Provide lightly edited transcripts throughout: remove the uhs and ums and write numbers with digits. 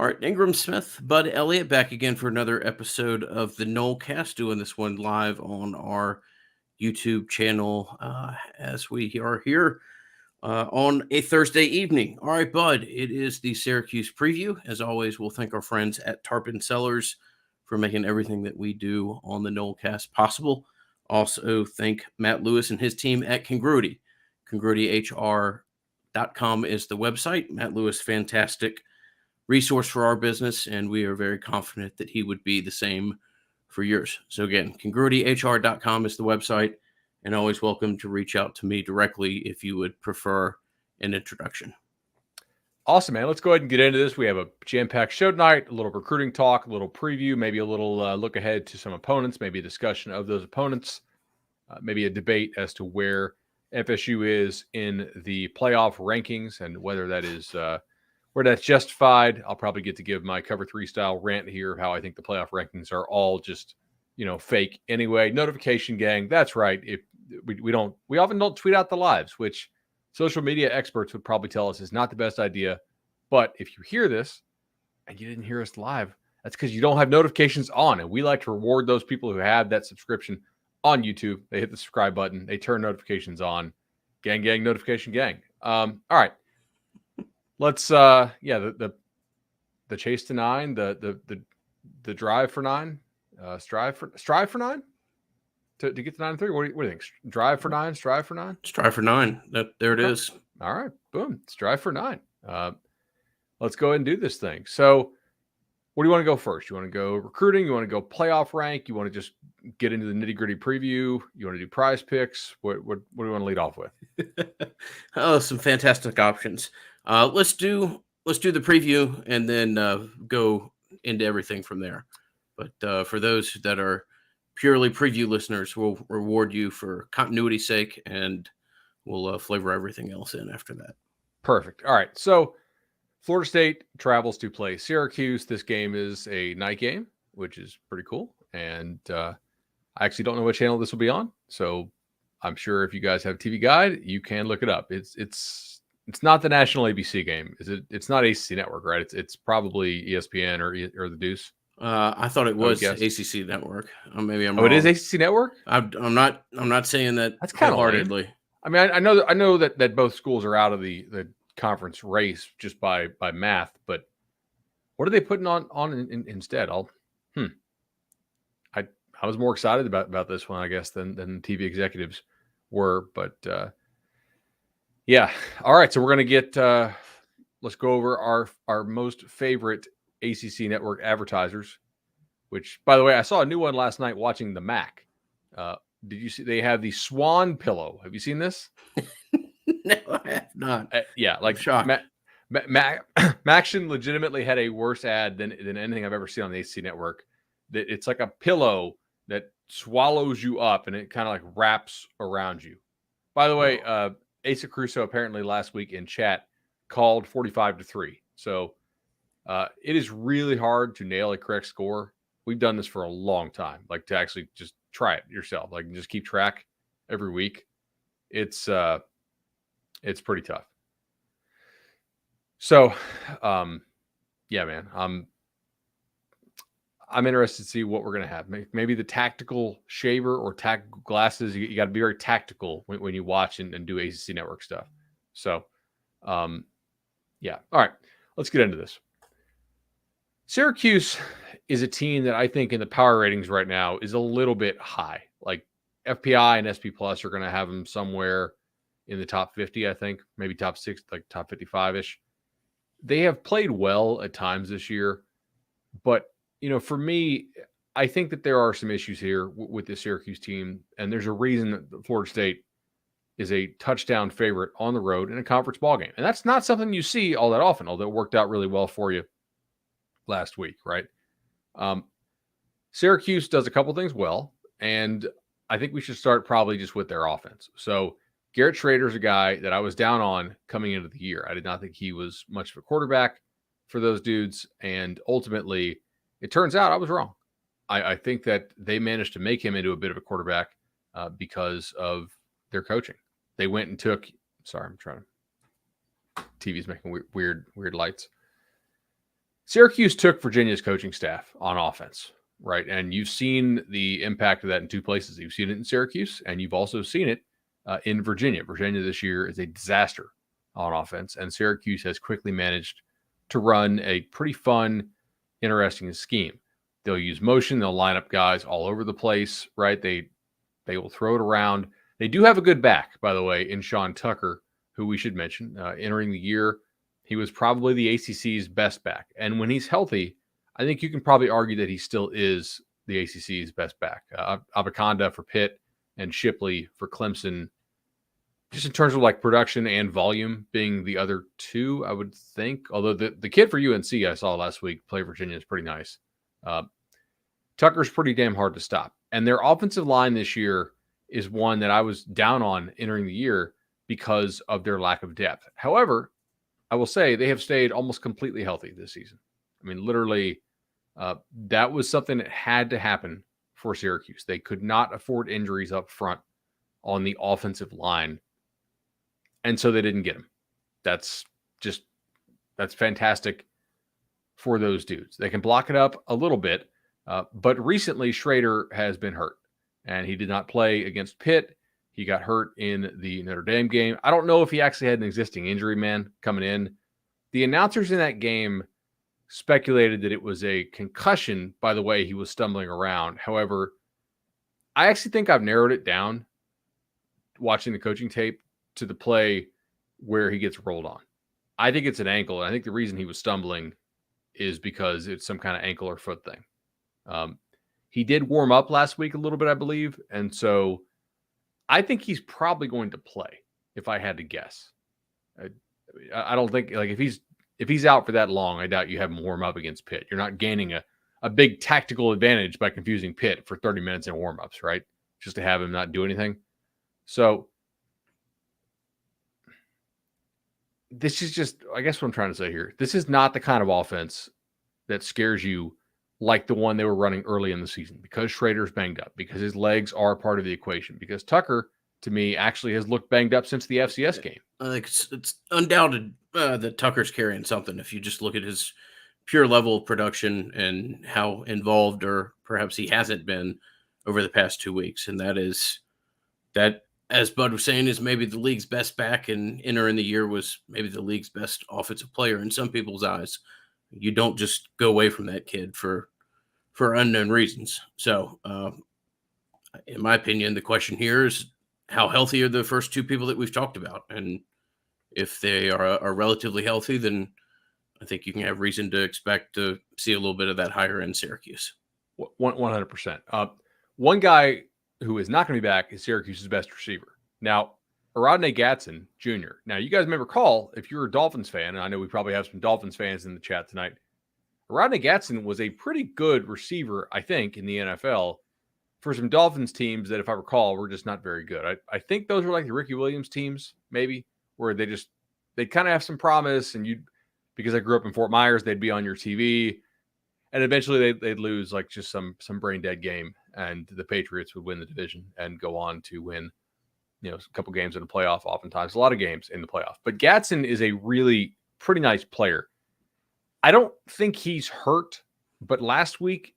All right, Ingram Smith, Bud Elliott back again for another episode of the Nolecast, doing this one live on our YouTube channel as we are here on a Thursday evening. All right, Bud, it is the Syracuse preview. As always, we'll thank our friends at Tarpon Cellars for making everything that we do on the Nolecast possible. Also, thank Matt Lewis and his team at Congruity. CongruityHR.com is the website. Matt Lewis, fantastic resource for our business, and we are very confident that he would be the same for yours. So again, congruityhr.com is the website, and always welcome to reach out to me directly if you would prefer an introduction. Awesome, man. Let's go ahead and get into this. We have a jam-packed show tonight, a little recruiting talk, a little preview, maybe a little look ahead to some opponents, maybe a discussion of those opponents, maybe a debate as to where FSU is in the playoff rankings and whether that is where that's justified. I'll probably get to give my Cover 3 style rant here of how I think the playoff rankings are all just, fake anyway. Notification gang, that's right. If we often don't tweet out the lives, which social media experts would probably tell us is not the best idea. But if you hear this and you didn't hear us live, that's because you don't have notifications on. And we like to reward those people who have that subscription on YouTube. They hit the subscribe button, they turn notifications on. Gang, notification gang. All right. Let's the chase to 9, the drive for 9, strive for 9 to get to 9 and 3. What do you think? Drive for 9, strive for 9? Strive for 9. There it is. All right, boom. Strive for 9. Let's go ahead and do this thing. So what do you want to go first? You want to go recruiting? You want to go playoff rank? You want to just get into the nitty-gritty preview? You want to do prize picks? What do you want to lead off with? Oh, some fantastic options. Let's do the preview and then go into everything from there. But for those that are purely preview listeners, we'll reward you for continuity's sake, and we'll flavor everything else in after that. Perfect. All right. So Florida State travels to play Syracuse. This game is a night game, which is pretty cool. And I actually don't know what channel this will be on. So I'm sure if you guys have TV Guide, you can look it up. It's not the national ABC game. Is it? It's not ACC Network, right? It's probably ESPN or the Deuce. I thought it was ACC Network. Maybe I'm wrong. It is ACC Network. I'm not saying that. That's kind of wholeheartedly. I mean, I know that both schools are out of the conference race just by math, but what are they putting on instead? I was more excited about this one, I guess, than TV executives were, but yeah. All right, so we're gonna get let's go over our most favorite ACC network advertisers, which, by the way, I saw a new one last night watching the MAC. Did you see they have the Swan pillow? Have you seen this? No, I have not. Yeah, like Maction legitimately had a worse ad than anything I've ever seen on the ACC network. It's like a pillow that swallows you up and it kind of like wraps around you. By the way, Asa Crusoe apparently last week in chat called 45-3. So it is really hard to nail a correct score. We've done this for a long time, like to actually just try it yourself, like just keep track every week. It's pretty tough. So, yeah, man, I'm interested to see what we're going to have. Maybe the tactical shaver or tactical glasses. You got to be very tactical when you watch and do ACC network stuff. So, yeah. All right, let's get into this. Syracuse is a team that I think in the power ratings right now is a little bit high. Like FPI and SP Plus are going to have them somewhere in the top 50, I think, maybe top 6, like top 55-ish. They have played well at times this year, but for me, I think that there are some issues here with the Syracuse team, and there's a reason that Florida State is a touchdown favorite on the road in a conference ballgame. And that's not something you see all that often, although it worked out really well for you last week, right? Syracuse does a couple things well, and I think we should start probably just with their offense. So Garrett Schrader's a guy that I was down on coming into the year. I did not think he was much of a quarterback for those dudes, and ultimately, it turns out I was wrong. I think that they managed to make him into a bit of a quarterback because of their coaching. They went and took – sorry, I'm trying to – TV's making weird lights. Syracuse took Virginia's coaching staff on offense, right? And you've seen the impact of that in two places. You've seen it in Syracuse, and you've also seen it in Virginia. Virginia this year is a disaster on offense, and Syracuse has quickly managed to run a pretty fun, interesting scheme. They'll use motion. They'll line up guys all over the place, right? They will throw it around. They do have a good back, by the way, in Sean Tucker, who we should mention. Entering the year, he was probably the ACC's best back. And when he's healthy, I think you can probably argue that he still is the ACC's best back. Abaconda for Pitt and Shipley for Clemson, just in terms of like production and volume being the other two, I would think. Although the kid for UNC I saw last week play Virginia is pretty nice. Tucker's pretty damn hard to stop. And their offensive line this year is one that I was down on entering the year because of their lack of depth. However, I will say they have stayed almost completely healthy this season. I mean, literally, that was something that had to happen for Syracuse. They could not afford injuries up front on the offensive line. And so they didn't get them. That's fantastic for those dudes. They can block it up a little bit. But recently, Schrader has been hurt, and he did not play against Pitt. He got hurt in the Notre Dame game. I don't know if he actually had an existing injury, man, coming in. The announcers in that game speculated that it was a concussion by the way he was stumbling around. However, I actually think I've narrowed it down watching the coaching tape to the play where he gets rolled on. I think it's an ankle, and I think the reason he was stumbling is because it's some kind of ankle or foot thing. He did warm up last week a little bit, I believe. And so I think he's probably going to play if I had to guess. I don't think like if he's out for that long, I doubt you have him warm up against Pitt. You're not gaining a big tactical advantage by confusing Pitt for 30 minutes in warm-ups, right? Just to have him not do anything. So this is just, I guess what I'm trying to say here. This is not the kind of offense that scares you like the one they were running early in the season, because Schrader's banged up, because his legs are part of the equation, because Tucker, to me, actually has looked banged up since the FCS game. I think it's undoubted that Tucker's carrying something. If you just look at his pure level of production and how involved, or perhaps he hasn't been over the past 2 weeks. And that, as Bud was saying, is maybe the league's best back, and entering the year was maybe the league's best offensive player in some people's eyes. You don't just go away from that kid for unknown reasons. So, in my opinion, the question here is, how healthy are the first two people that we've talked about? And if they are relatively healthy, then I think you can have reason to expect to see a little bit of that higher end Syracuse. 100%. One guy who is not going to be back is Syracuse's best receiver. Now, Aradne Gatson Jr. Now, you guys may recall, if you're a Dolphins fan, and I know we probably have some Dolphins fans in the chat tonight, Aradne Gatson was a pretty good receiver, I think, in the NFL for some Dolphins teams that, if I recall, were just not very good. I think those were like the Ricky Williams teams, maybe, where they kind of have some promise, and because I grew up in Fort Myers, they'd be on your TV, and eventually they'd lose like just some brain dead game, and the Patriots would win the division and go on to win, a couple games in the playoff, oftentimes a lot of games in the playoff. But Gatson is a really pretty nice player. I don't think he's hurt, but last week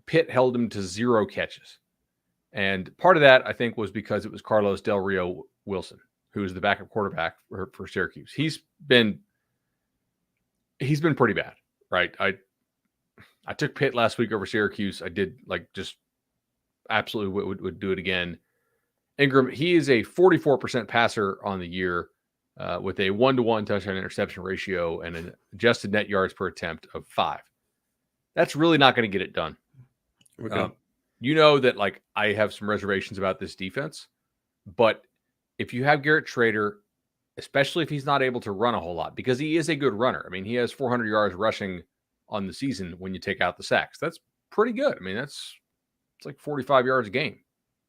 Pitt held him to 0 catches. And part of that, I think, was because it was Carlos Del Rio Wilson, who is the backup quarterback for Syracuse. He's been pretty bad, right? I took Pitt last week over Syracuse. I did just absolutely would do it again. Ingram, he is a 44% passer on the year with a 1-to-1 touchdown interception ratio and an adjusted net yards per attempt of 5. That's really not going to get it done. You know that I have some reservations about this defense, but if you have Garrett Schrader, especially if he's not able to run a whole lot, because he is a good runner. I mean, he has 400 yards rushing on the season when you take out the sacks. That's pretty good. I mean, it's like 45 yards a game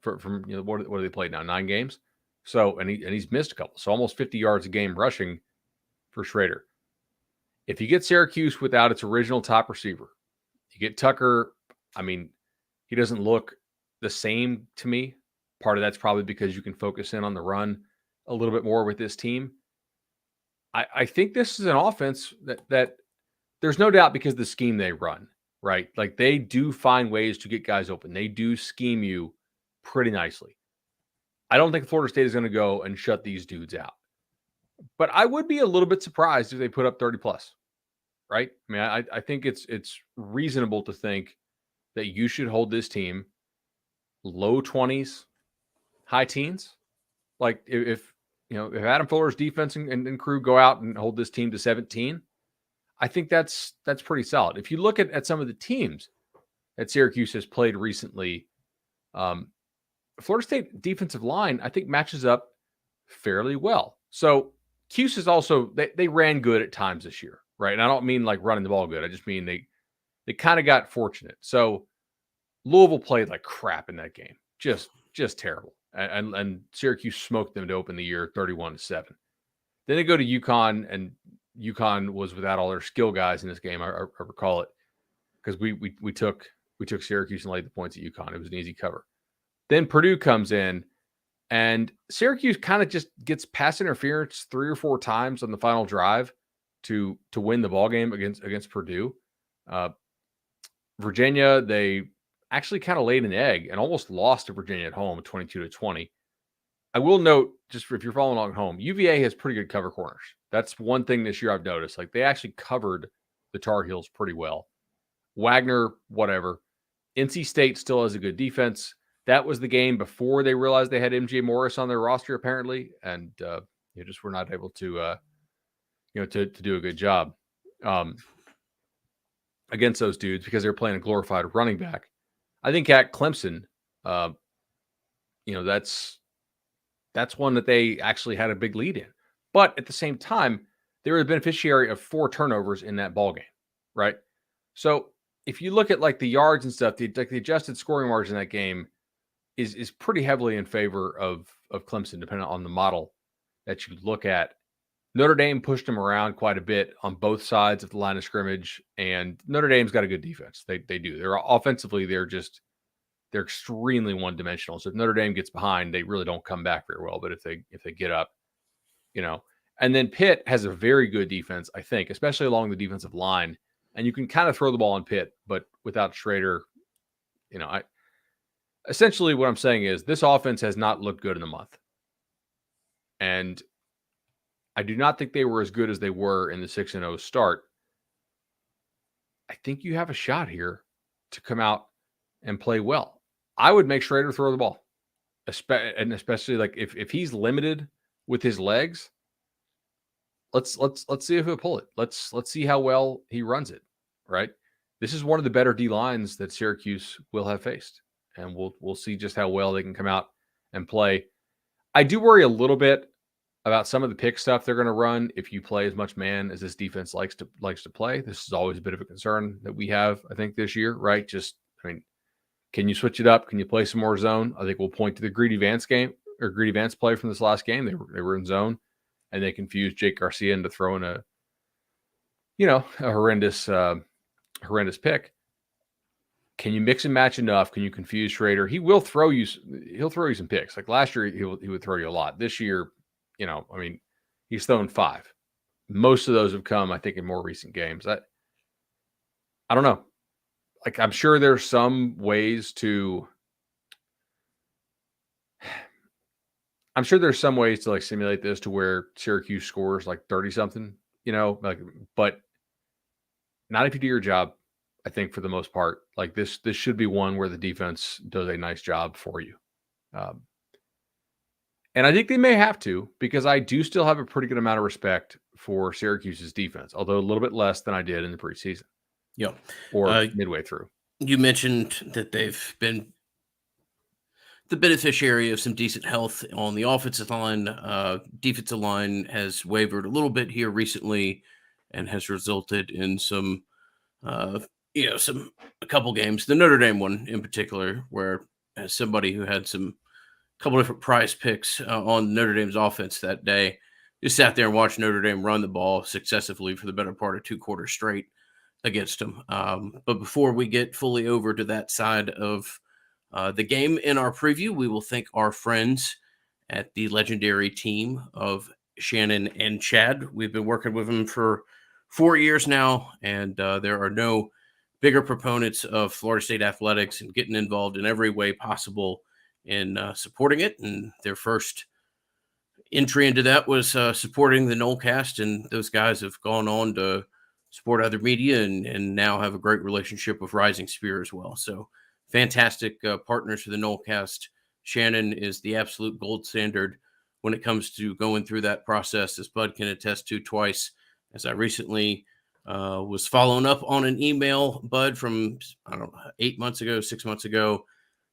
from what do they play now? 9 games. So, and he's missed a couple. So almost 50 yards a game rushing for Schrader. If you get Syracuse without its original top receiver, you get Tucker. I mean, he doesn't look the same to me. Part of that's probably because you can focus in on the run a little bit more with this team. I think this is an offense that there's no doubt because the scheme they run, right? Like they do find ways to get guys open. They do scheme you pretty nicely. I don't think Florida State is going to go and shut these dudes out. But I would be a little bit surprised if they put up 30 plus, right? I mean, I think it's reasonable to think that you should hold this team low 20s, high teens. Like if Adam Fuller's defense and crew go out and hold this team to 17, I think that's pretty solid. If you look at some of the teams that Syracuse has played recently, Florida State defensive line, I think, matches up fairly well. So Cuse is also they ran good at times this year, right? And I don't mean like running the ball good. I just mean they kind of got fortunate. So Louisville played like crap in that game, just terrible, and Syracuse smoked them to open the year 31-7. Then they go to UConn, and UConn was without all their skill guys in this game. I recall it because we took Syracuse and laid the points at UConn. It was an easy cover. Then Purdue comes in, and Syracuse kind of just gets pass interference 3 or 4 times on the final drive to win the ball game against Purdue. Virginia, they actually kind of laid an egg and almost lost to Virginia at home 22-20. I will note, just if you're following along at home, UVA has pretty good cover corners. That's one thing this year I've noticed. Like they actually covered the Tar Heels pretty well. Wagner, whatever. NC State still has a good defense. That was the game before they realized they had MJ Morris on their roster, apparently, and just were not able to do a good job against those dudes because they're playing a glorified running back. I think at Clemson, that's one that they actually had a big lead in. But at the same time, they were the beneficiary of 4 turnovers in that ball game, right? So if you look at like the yards and stuff, the adjusted scoring margin in that game is pretty heavily in favor of Clemson, depending on the model that you look at. Notre Dame pushed them around quite a bit on both sides of the line of scrimmage, and Notre Dame's got a good defense. They do. They're offensively, they're extremely one-dimensional. So if Notre Dame gets behind, they really don't come back very well. But if they get up, and then Pitt has a very good defense, I think, especially along the defensive line. And you can kind of throw the ball on Pitt, but without Schrader, essentially what I'm saying is this offense has not looked good in a month. And I do not think they were as good as they were in the 6-0 start. I think you have a shot here to come out and play well. I would make Schrader throw the ball, especially like if he's limited with his legs. Let's see if he'll pull it. Let's see how well he runs it. Right. This is one of the better D lines that Syracuse will have faced, and we'll see just how well they can come out and play. I do worry a little bit about some of the pick stuff they're going to run if you play as much man as this defense likes to play. This is always a bit of a concern that we have, I think, this year, right? Can you switch it up? Can you play some more zone? I think we'll point to the Greedy Vance play from this last game. They were in zone, and they confused Jake Garcia into throwing a horrendous pick. Can you mix and match enough? Can you confuse Schrader? He'll throw you some picks. Like last year, he would throw you a lot. This year, he's thrown 5. Most of those have come, I think, in more recent games. I don't know. Like, I'm sure there's some ways to like simulate this to where Syracuse scores like 30 something, but not if you do your job. I think for the most part, like this should be one where the defense does a nice job for you. And I think they may have to, because I do still have a pretty good amount of respect for Syracuse's defense, although a little bit less than I did in the preseason. Yeah. Or midway through. You mentioned that they've been the beneficiary of some decent health on the offensive line. Defensive line has wavered a little bit here recently and has resulted in a couple games. The Notre Dame one in particular, where as somebody who had a couple different prize picks on Notre Dame's offense that day, just sat there and watched Notre Dame run the ball successively for the better part of 2 quarters straight against them. But before we get fully over to that side of the game in our preview, we will thank our friends at the legendary team of Shannon and Chad. We've been working with them for 4 years now, and there are no bigger proponents of Florida State athletics and getting involved in every way possible in supporting it. And their first entry into that was supporting the Nolecast, and those guys have gone on to support other media and now have a great relationship with Rising Spear as well. So fantastic partners for the Nolecast. Shannon is the absolute gold standard when it comes to going through that process, as Bud can attest to twice. As I recently was following up on an email, Bud, from, I don't know, 8 months ago, 6 months ago,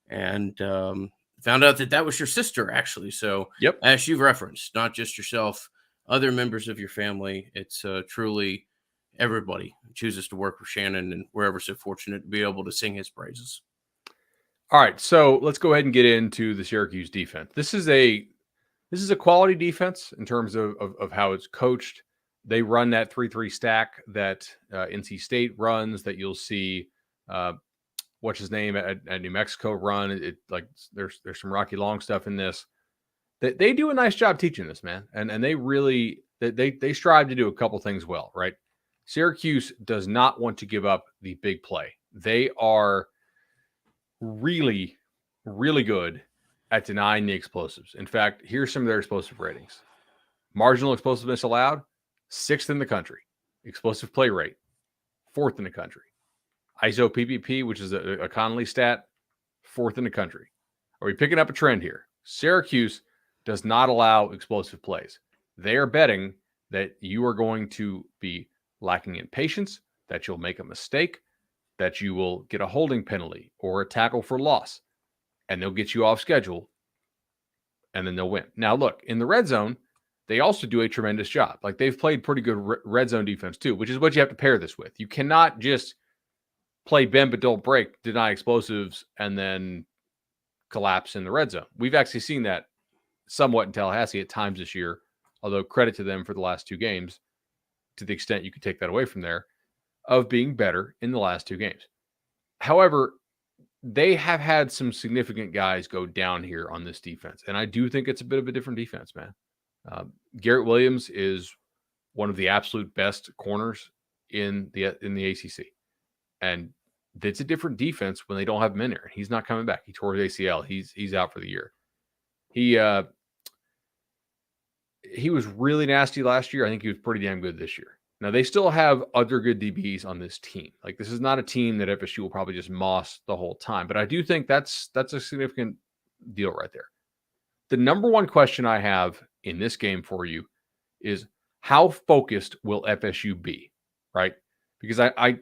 and found out that that was your sister, actually. So, Yep. as you've referenced, not just yourself, other members of your family, it's truly everybody chooses to work with Shannon, and we're ever so fortunate to be able to sing his praises. All right, so let's go ahead and get into the Syracuse defense. This is a quality defense in terms of how it's coached. They run that 3-3 stack that NC State runs, that you'll see what's his name at New Mexico run. It like there's some Rocky Long stuff in this. They do a nice job teaching this, man, and they really they strive to do a couple things well, right? Syracuse does not want to give up the big play. They are really, really good at denying the explosives. In fact, here's some of their explosive ratings. Marginal explosiveness allowed, 6th in the country. Explosive play rate, 4th in the country. ISO PPP, which is a Connolly stat, 4th in the country. Are we picking up a trend here? Syracuse does not allow explosive plays. They are betting that you are going to be lacking in patience, that you'll make a mistake, that you will get a holding penalty or a tackle for loss, and they'll get you off schedule, and then they'll win. Now, look, in the red zone, they also do a tremendous job. Like, they've played pretty good red zone defense too, which is what you have to pair this with. You cannot just play bend but don't break, deny explosives, and then collapse in the red zone. We've actually seen that somewhat in Tallahassee at times this year, although credit to them for the last 2 games, to the extent you could take that away from there, of being better in the last 2 games. However, they have had some significant guys go down here on this defense, and I do think it's a bit of a different defense, man. Garrett Williams is one of the absolute best corners in the ACC, and it's a different defense when they don't have him in there. He's not coming back. He tore his ACL. He's out for the year. He was really nasty last year. I think he was pretty damn good this year. Now, they still have other good DBs on this team. Like, this is not a team that FSU will probably just moss the whole time. But I do think that's a significant deal right there. The number one question I have in this game for you is, how focused will FSU be, right? Because I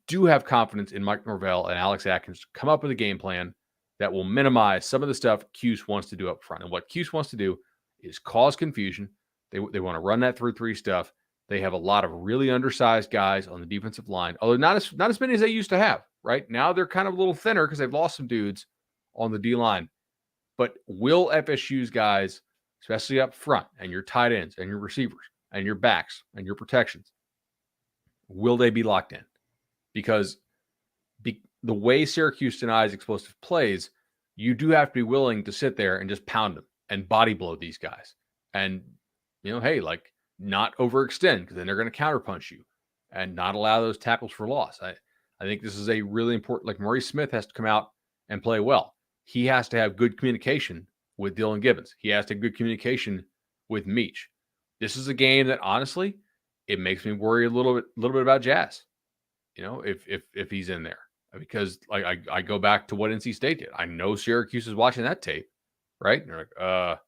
do have confidence in Mike Norvell and Alex Atkins to come up with a game plan that will minimize some of the stuff Cuse wants to do up front. And what Cuse wants to do is cause confusion. They want to run that 3-3 stuff. They have a lot of really undersized guys on the defensive line, although not as many as they used to have, right? Now they're kind of a little thinner because they've lost some dudes on the D-line. But will FSU's guys, especially up front, and your tight ends and your receivers and your backs and your protections, will they be locked in? Because the way Syracuse denies explosive plays, you do have to be willing to sit there and just pound them and body blow these guys. And, hey, like, not overextend, because then they're going to counterpunch you, and not allow those tackles for loss. I think this is a really important, like, Maurice Smith has to come out and play well. He has to have good communication with Dylan Gibbons. He has to have good communication with Meach. This is a game that, honestly, it makes me worry a little bit about Jazz, if he's in there. Because I go back to what NC State did. I know Syracuse is watching that tape, right? And they're like,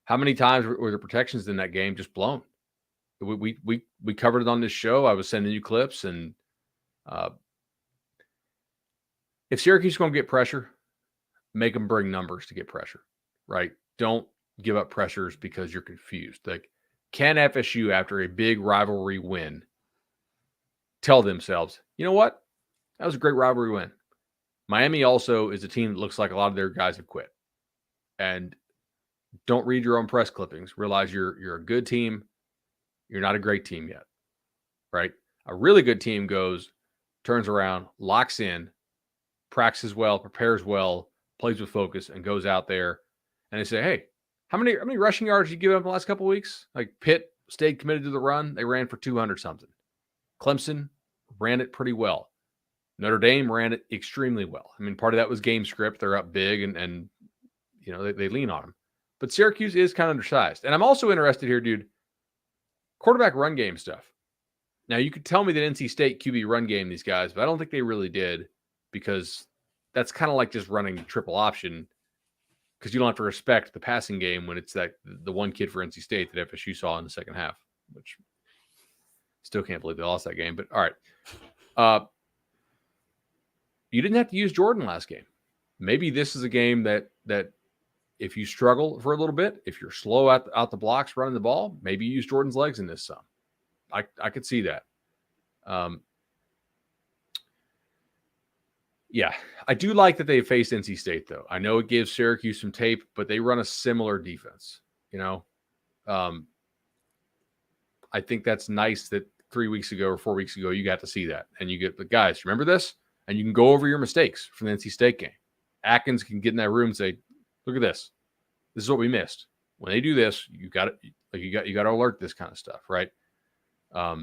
how many times were the protections in that game just blown? We covered it on this show. I was sending you clips, and if Syracuse is going to get pressure, make them bring numbers to get pressure, right? Don't give up pressures because you're confused. Like, can FSU, after a big rivalry win, tell themselves, you know what? That was a great rivalry win. Miami also is a team that looks like a lot of their guys have quit. And don't read your own press clippings. Realize you're a good team. You're not a great team yet, right? A really good team goes, turns around, locks in, practices well, prepares well, plays with focus, and goes out there and they say, hey, how many rushing yards did you give up in the last couple of weeks? Like, Pitt stayed committed to the run. They ran for 200 something. Clemson ran it pretty well. Notre Dame ran it extremely well. I mean, part of that was game script. They're up big and they lean on them. But Syracuse is kind of undersized. And I'm also interested here, dude, quarterback run game stuff. Now, you could tell me that NC State QB run game these guys, but I don't think they really did, because that's kind of like just running triple option, because you don't have to respect the passing game when it's the one kid for NC State that FSU saw in the second half, which still can't believe they lost that game. But all right. You didn't have to use Jordan last game. Maybe this is a game that if you struggle for a little bit, if you're slow out the blocks running the ball, maybe you use Jordan's legs in this some. I could see that. Yeah, I do like that they faced NC State, though. I know it gives Syracuse some tape, but they run a similar defense. I think that's nice that 3 weeks ago or 4 weeks ago you got to see that, and you get the guys. Remember this, and you can go over your mistakes from the NC State game. Atkins can get in that room and say, "Look at this. This is what we missed. When they do this, you got to alert this kind of stuff, right?" I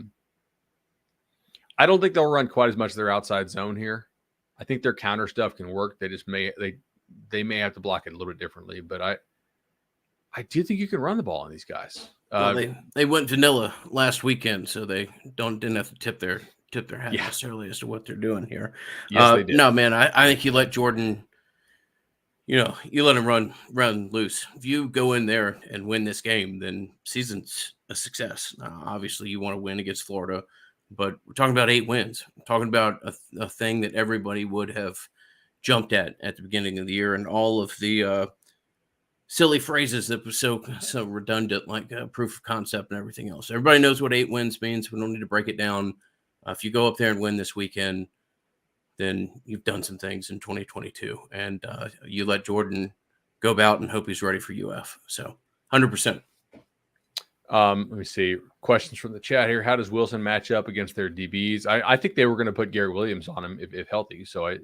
don't think they'll run quite as much of their outside zone here. I think their counter stuff can work. They just may have to block it a little bit differently, but I do think you can run the ball on these guys. Well, they went vanilla last weekend, so they didn't have to tip their hat necessarily as to what they're doing here. Yes, they did. No, man, I think you let Jordan, you let him run loose. If you go in there and win this game, then season's a success. Obviously, you want to win against Florida, but we're talking about 8 wins. We're talking about a thing that everybody would have jumped at the beginning of the year, and all of the silly phrases that was so redundant, like proof of concept and everything else. Everybody knows what 8 wins means. We don't need to break it down. If you go up there and win this weekend, then you've done some things in 2022, and you let Jordan go about and hope he's ready for UF. So 100%. Let me see. Questions from the chat here. How does Wilson match up against their DBs? I think they were going to put Gary Williams on him if healthy. So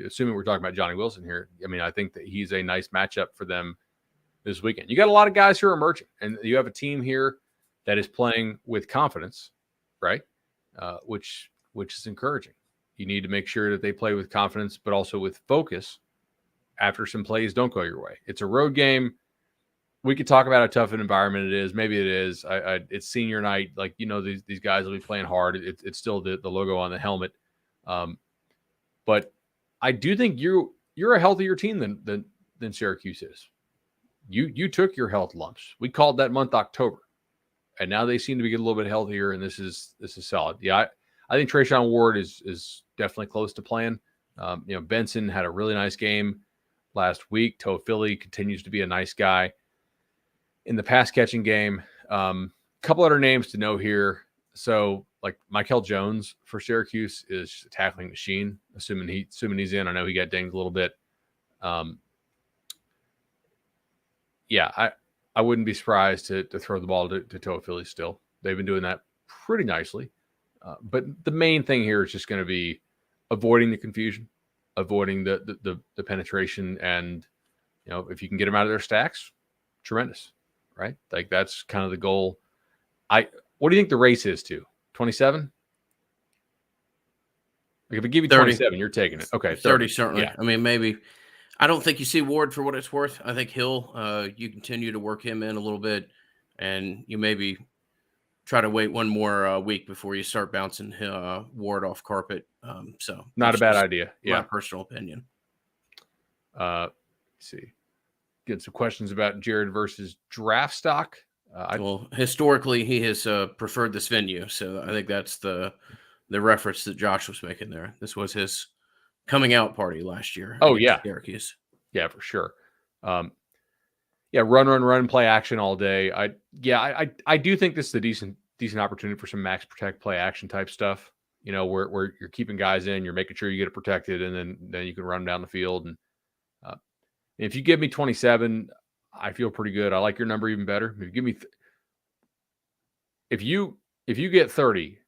assuming we're talking about Johnny Wilson here, I mean, I think that he's a nice matchup for them this weekend. You got a lot of guys who are emerging, and you have a team here that is playing with confidence, right? Which is encouraging. You need to make sure that they play with confidence, but also with focus after some plays don't go your way. It's a road game. We could talk about how tough an environment it is. Maybe it is. It's senior night. Like, these guys will be playing hard. It's still the logo on the helmet. But I do think you're a healthier team than Syracuse is. You took your health lumps. We called that month October, and now they seem to be getting a little bit healthier, and this is solid. Yeah, I think Trayshawn Ward is definitely close to playing. Benson had a really nice game last week. Toafili continues to be a nice guy in the pass catching game. Couple other names to know here. So, like, Michael Jones for Syracuse is a tackling machine. Assuming he's in. I know he got dinged a little bit. Yeah, I wouldn't be surprised to throw the ball to Toafili still. They've been doing that pretty nicely. But the main thing here is just going to be avoiding the confusion, avoiding the penetration, and if you can get them out of their stacks, tremendous, right? Like, that's kind of the goal. What do you think the race is to 27? Like, if I give you 30. 27, you're taking it. Okay, 30 certainly. Yeah. I mean, maybe. I don't think you see Ward for what it's worth. I think you continue to work him in a little bit, and you maybe try to wait one more week before you start bouncing Ward off carpet. So not a bad idea. Yeah, my personal opinion. Let's see. Get some questions about Jared versus draft stock. Well, historically, he has preferred this venue, so I think that's the reference that Josh was making there. This was his coming out party last year. Oh, yeah. Syracuse. Yeah, for sure. Run, play action all day. I do think this is a decent opportunity for some max protect, play action type stuff. Where you're keeping guys in, you're making sure you get it protected, and then you can run down the field. And if you give me 27, I feel pretty good. I like your number even better. If you give me, if you get 30,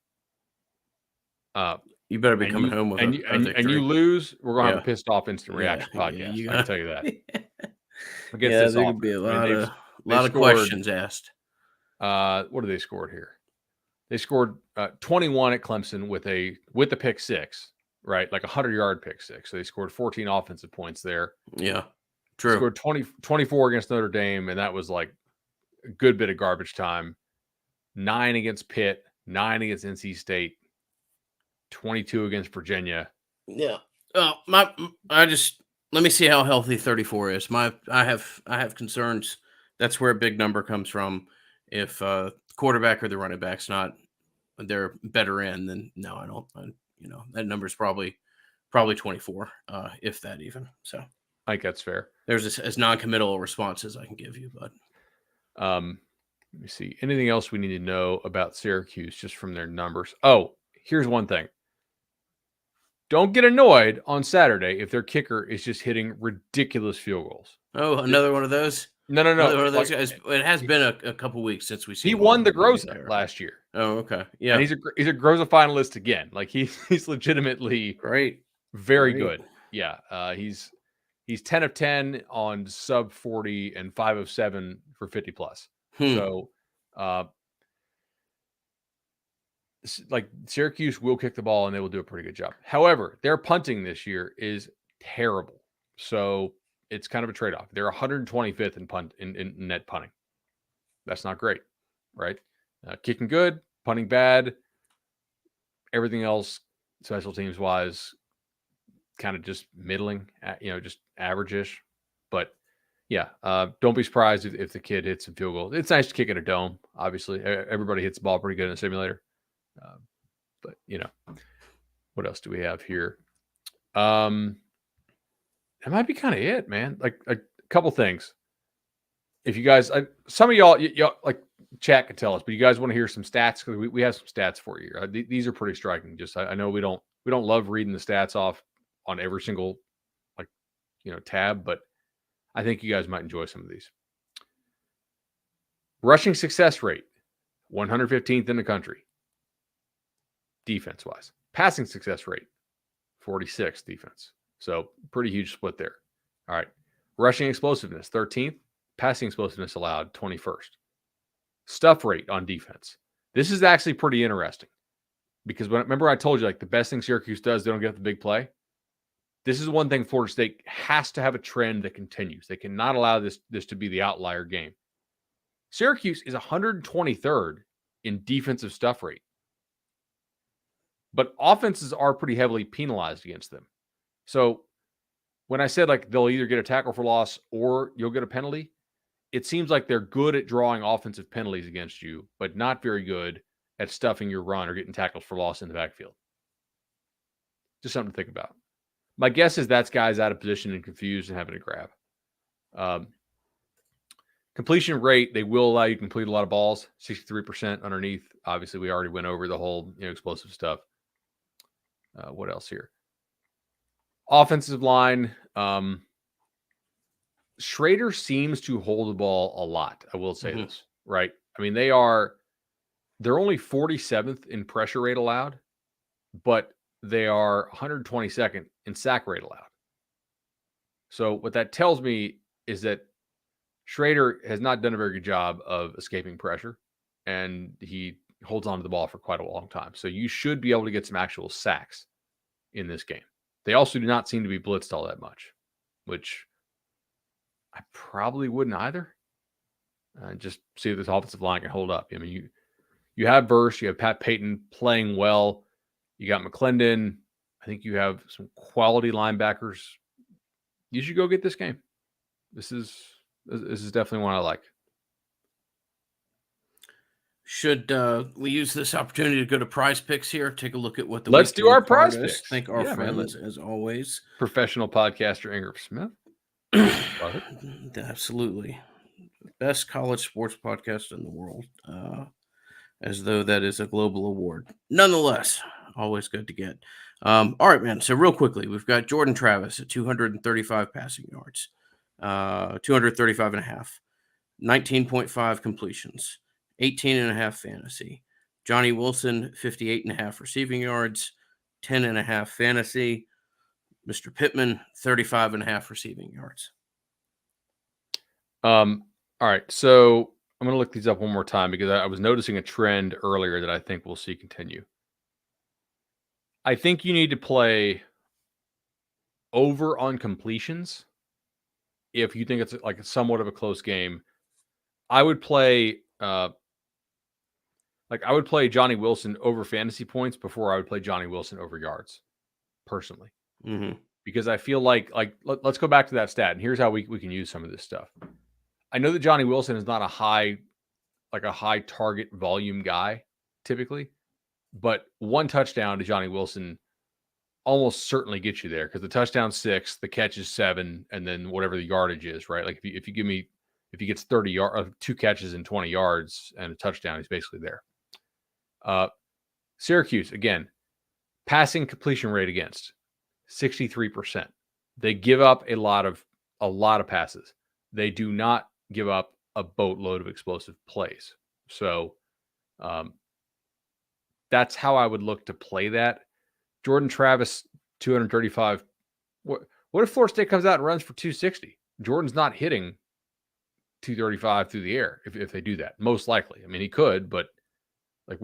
you better be coming home with and you lose, we're gonna have a pissed off instant reaction podcast. I can tell you that. There could be a lot of questions asked. What have they scored here? They scored 21 at Clemson with the pick six, right? Like a 100-yard pick six. So they scored 14 offensive points there. Yeah, true. Scored 24 against Notre Dame, and that was like a good bit of garbage time. 9 against Pitt, 9 against NC State, 22 against Virginia. Yeah. Let me see how healthy 34 is. I have concerns. That's where a big number comes from. If quarterback or the running back's not they're better in, then no, I don't. That number is probably 24, if that even. So I think that's fair. There's as non-committal a response as I can give you, but let me see. Anything else we need to know about Syracuse just from their numbers? Oh, here's one thing. Don't get annoyed on Saturday if their kicker is just hitting ridiculous field goals. Oh, another one of those? No. Another one of those guys. It has been a couple weeks since we've seen. He won the Groza last year. Oh, okay. Yeah. And he's a Groza finalist again. Like he's legitimately great. Very good. Yeah. He's 10 of 10 on sub 40 and 5 of 7 for 50 plus. So like Syracuse will kick the ball and they will do a pretty good job. However, their punting this year is terrible. So it's kind of a trade-off. They're 125th in net punting. That's not great, right? Kicking good, punting bad. Everything else, special teams wise, kind of just middling, just average-ish. But yeah, don't be surprised if the kid hits some field goals. It's nice to kick in a dome. Obviously, everybody hits the ball pretty good in a simulator. But what else do we have here? That might be kind of it, man. Like a couple things. If you guys, some of y'all like chat can tell us, but you guys want to hear some stats because we have some stats for you. These are pretty striking. Just I know we don't love reading the stats off on every single tab, but I think you guys might enjoy some of these. Rushing success rate, 115th in the country. Defense wise, passing success rate, 46th defense. So pretty huge split there. All right. Rushing explosiveness, 13th. Passing explosiveness allowed, 21st. Stuff rate on defense. This is actually pretty interesting because remember I told you like the best thing Syracuse does, they don't get the big play. This is one thing Florida State has to have a trend that continues. They cannot allow this to be the outlier game. Syracuse is 123rd in defensive stuff rate. But offenses are pretty heavily penalized against them. So when I said like they'll either get a tackle for loss or you'll get a penalty, it seems like they're good at drawing offensive penalties against you, but not very good at stuffing your run or getting tackles for loss in the backfield. Just something to think about. My guess is that's guys out of position and confused and having to grab. Completion rate, they will allow you to complete a lot of balls, 63% underneath. Obviously, we already went over the whole explosive stuff. What else here? Offensive line. Schrader seems to hold the ball a lot. I will say this, right? I mean, they're only 47th in pressure rate allowed, but they are 122nd in sack rate allowed. So what that tells me is that Schrader has not done a very good job of escaping pressure, and he holds on to the ball for quite a long time. So you should be able to get some actual sacks in this game. They also do not seem to be blitzed all that much, which I probably wouldn't either. Just see if this offensive line can hold up. I mean, you have Verse, you have Pat Payton playing well. You got McClendon. I think you have some quality linebackers. You should go get this game. This is definitely one I like. Should we use this opportunity to go to Prize Picks here? Take a look at what the let's do our Prize Picks. Thank our friends as always. Professional podcaster Ingram Smith. Love it. Absolutely, best college sports podcast in the world. As though that is a global award. Nonetheless, always good to get. All right, man. So real quickly, we've got Jordan Travis at 235 passing yards, 235 and a half, 19.5 completions, 18 and a half fantasy. Johnny Wilson, 58 and a half receiving yards, 10 and a half fantasy. Mr. Pittman, 35 and a half receiving yards. All right. So I'm going to look these up one more time because I was noticing a trend earlier that I think we'll see continue. I think you need to play over on completions if you think it's like somewhat of a close game. I would play Johnny Wilson over fantasy points before I would play Johnny Wilson over yards, personally. Mm-hmm. Because I feel like let's go back to that stat, and here's how we can use some of this stuff. I know that Johnny Wilson is not a high target volume guy typically, but one touchdown to Johnny Wilson almost certainly gets you there because the touchdown's 6, the catch is 7, and then whatever the yardage is, right? Like if he gets 30 yards, 2 catches and 20 yards and a touchdown, he's basically there. Syracuse, again, passing completion rate against 63%. They give up a lot of passes. They do not give up a boatload of explosive plays. So that's how I would look to play that. Jordan Travis, 235. What if Florida State comes out and runs for 260? Jordan's not hitting 235 through the air if they do that. Most likely. I mean, he could, but like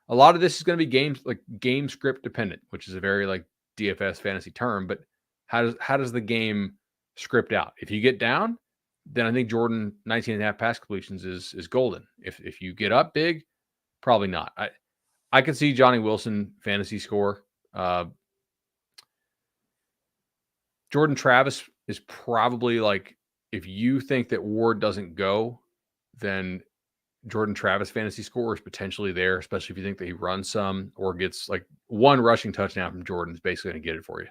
a lot of this is going to be game script dependent, which is a very like DFS fantasy term. But how does the game script out? If you get down, then I think Jordan 19.5 pass completions is golden. If you get up big, probably not. I could see Johnny Wilson fantasy score. Jordan Travis is probably like, if you think that Ward doesn't go, then Jordan Travis fantasy score is potentially there, especially if you think that he runs some or gets like one rushing touchdown from Jordan is basically going to get it for you.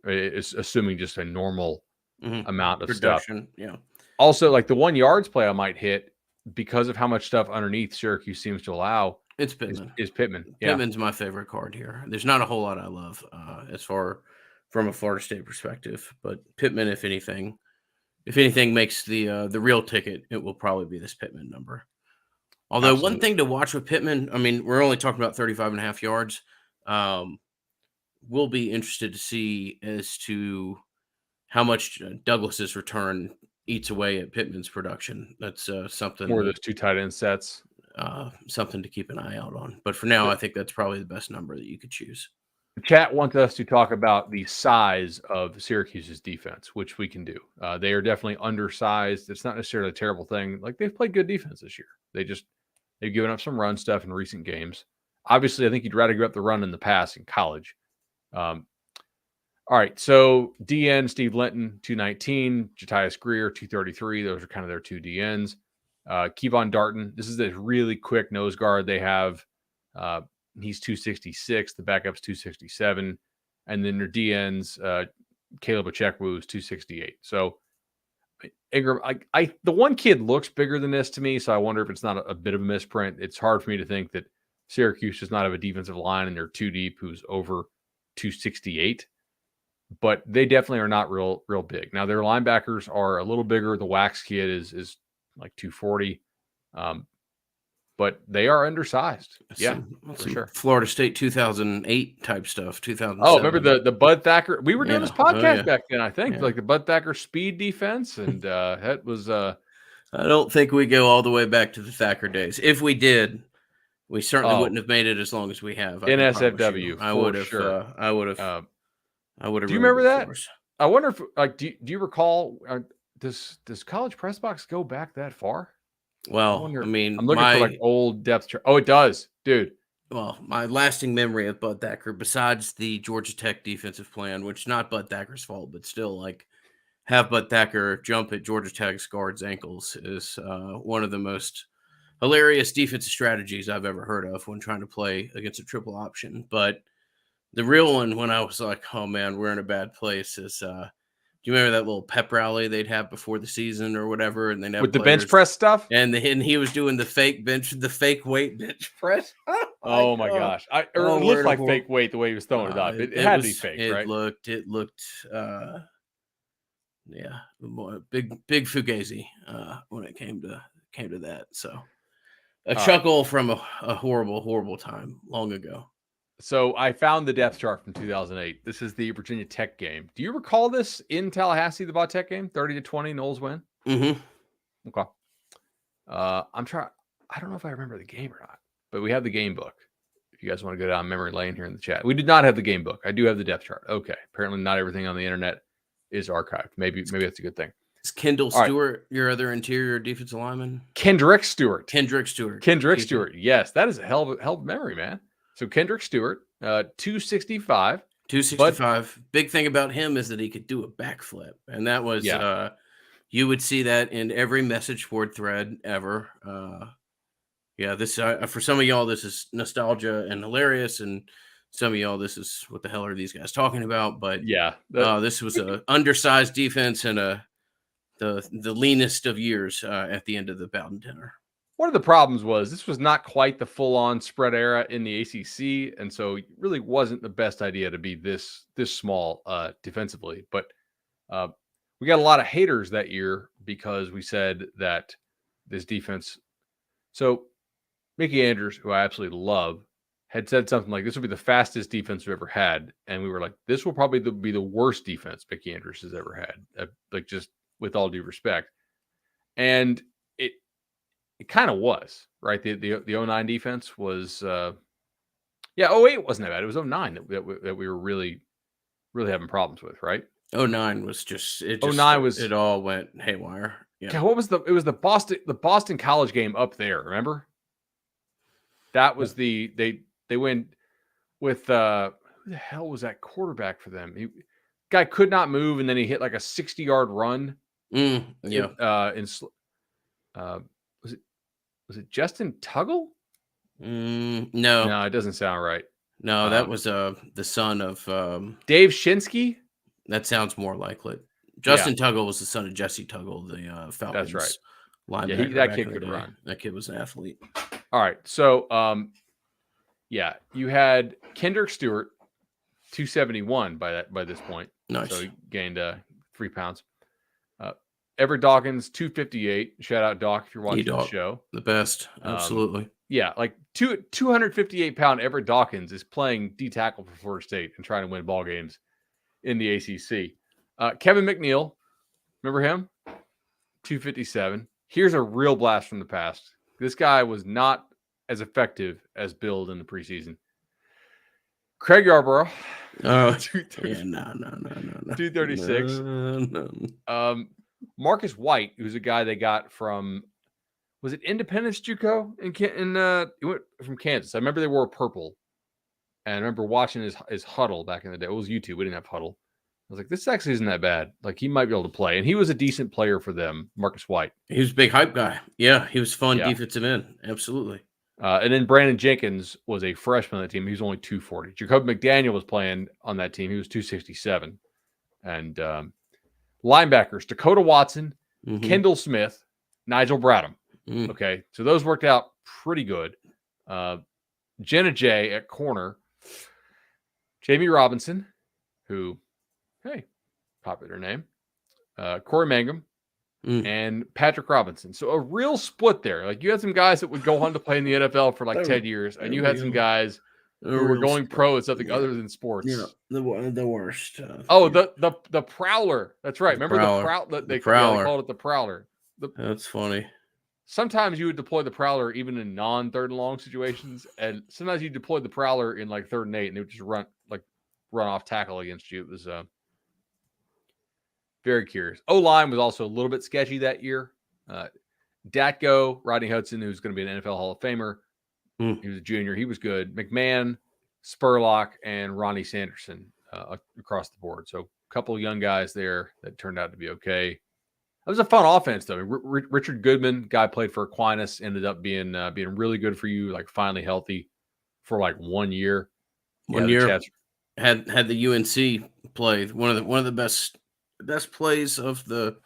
It's assuming just a normal amount of production. Stuff. Yeah. Also, like the 1 yards play I might hit because of how much stuff underneath Syracuse seems to allow. It's Pittman. Is Pittman. Yeah. Pittman's my favorite card here. There's not a whole lot I love as far from a Florida State perspective, but Pittman, if anything makes the real ticket, it will probably be this Pittman number. Although Absolutely. One thing to watch with Pittman, I mean, we're only talking about 35.5 yards. We'll be interested to see as to how much Douglas's return eats away at Pittman's production. That's something. More of those 2 tight end sets. Something to keep an eye out on. But for now, I think that's probably the best number that you could choose. The chat wants us to talk about the size of Syracuse's defense, which we can do. They are definitely undersized. It's not necessarily a terrible thing. Like, they've played good defense this year. They've given up some run stuff in recent games. Obviously, I think you'd rather give up the run in the pass in college. All right, so DN, Steve Linton, 219. Jatius Greer, 233. Those are kind of their 2 DNs. Kevon Darton, this is a really quick nose guard they have. He's 266. The backup's 267. And then their DNs, Caleb Ochekwu is 268. So Ingram, the one kid looks bigger than this to me, so I wonder if it's not a bit of a misprint. It's hard for me to think that Syracuse does not have a defensive line and they're 2 deep who's over 268. But they definitely are not real big. Now, their linebackers are a little bigger. The Wax kid is like 240. But they are undersized. That's for sure. Florida State 2008 type stuff. 2007. Oh, remember the Bud Thacker? We were doing this podcast back then, I think. Like the Bud Thacker speed defense. And that was... I don't think we go all the way back to the Thacker days. If we did, we certainly wouldn't have made it as long as we have. NSFW, I would have. Sure. I would have. Do you remember that? I wonder if, do you recall, does College Press Box go back that far? Well, I mean, I'm looking for like old depth chart. Oh, it does, dude. Well, my lasting memory of Bud Thacker, besides the Georgia Tech defensive plan, which not Bud Thacker's fault, but still, like, have Bud Thacker jump at Georgia Tech's guards' ankles is one of the most hilarious defensive strategies I've ever heard of when trying to play against a triple option. But the real one, when I was like, oh man, we're in a bad place, is do you remember that little pep rally they'd have before the season or whatever? And they'd have with the bench press stuff? And he was doing the fake weight bench press. Oh my gosh. It looked like fake weight the way he was throwing it up. It had to be fake, right? It looked big fugazi when it came to that. So a chuckle from a horrible time long ago. So I found the depth chart from 2008. This is the Virginia Tech game. Do you recall this in Tallahassee, the Bot Tech game? 30-20, Noles win? Mm-hmm. Okay. I don't know if I remember the game or not, but we have the game book. If you guys want to go down memory lane here in the chat, we did not have the game book. I do have the depth chart. Okay, apparently not everything on the internet is archived. Maybe that's a good thing. Is Kendall All right. Stewart your other interior defensive lineman? Kendrick Stewart. Yes, that is a hell of memory, man. So Kendrick Stewart, 265. 265. Big thing about him is that he could do a backflip, and that was you would see that in every message board thread ever. This for some of y'all this is nostalgia and hilarious, and some of y'all this is what the hell are these guys talking about? But this was a undersized defense and the leanest of years at the end of the Bowden dinner. One of the problems was this was not quite the full-on spread era in the ACC, and so it really wasn't the best idea to be this small defensively. But we got a lot of haters that year because we said that this defense. So Mickey Andrews, who I absolutely love, had said something like, "This will be the fastest defense we've ever had," and we were like, "This will probably be the worst defense Mickey Andrews has ever had." Like, just with all due respect, and it kind of was, right? The 09 defense was 08 wasn't that bad. It was 09 that we were really having problems with, right? 09 was just it all went haywire. Yeah. God, it was the Boston College game up there, remember? That was they went with who the hell was that quarterback for them? Guy could not move, and then he hit like a 60-yard run. Was it Justin Tuggle? No, it doesn't sound right. No, that was the son of Dave Shinsky. That sounds more likely. Justin Tuggle was the son of Jesse Tuggle, the Falcons. That's right. Linebacker. That kid could run. That kid was an athlete. All right, so you had Kendrick Stewart, 271 by this point. Nice. So he gained 3 pounds. Everett Dawkins, 258. Shout out, Doc, if you're watching the show. The best. Absolutely. Like 258-pound Everett Dawkins is playing D-tackle for Florida State and trying to win ball games in the ACC. Kevin McNeil, remember him? 257. Here's a real blast from the past. This guy was not as effective as billed in the preseason. Craig Yarborough. Oh, 236. No. Marcus White, who's a guy they got from, was it Independence JUCO he went from Kansas. I remember they wore purple, and I remember watching his huddle back in the day. It was YouTube. We didn't have huddle. I was like, this actually isn't that bad. Like, he might be able to play, and he was a decent player for them. Marcus White. He was a big hype guy. Yeah, he was fun defensive end. Absolutely. And then Brandon Jenkins was a freshman on that team. He was only 240. Jacob McDaniel was playing on that team. He was 267. And linebackers, Dakota Watson, Kendall Smith, Nigel Bradham. Okay, so those worked out pretty good. Jenna J at corner, Jamie Robinson, who, hey, popular name, Corey Mangum, and Patrick Robinson. So a real split there. Like, you had some guys that would go on to play in the NFL for like 10 years, and you had some guys who were going pro at something other than sports. Yeah, the worst. The Prowler. That's right. Remember the Prowler? They called it the Prowler. That's funny. Sometimes you would deploy the Prowler even in non-third and long situations, and sometimes you deployed the Prowler in like 3rd and 8, and they would just run off tackle against you. It was very curious. O-line was also a little bit sketchy that year. Datko, Rodney Hudson, who's going to be an NFL Hall of Famer. He was a junior. He was good. McMahon, Spurlock, and Ronnie Sanderson across the board. So a couple of young guys there that turned out to be okay. It was a fun offense, though. Richard Goodman, guy played for Aquinas, ended up being really good for you, like finally healthy for like 1 year. Had the UNC play one of the best plays of the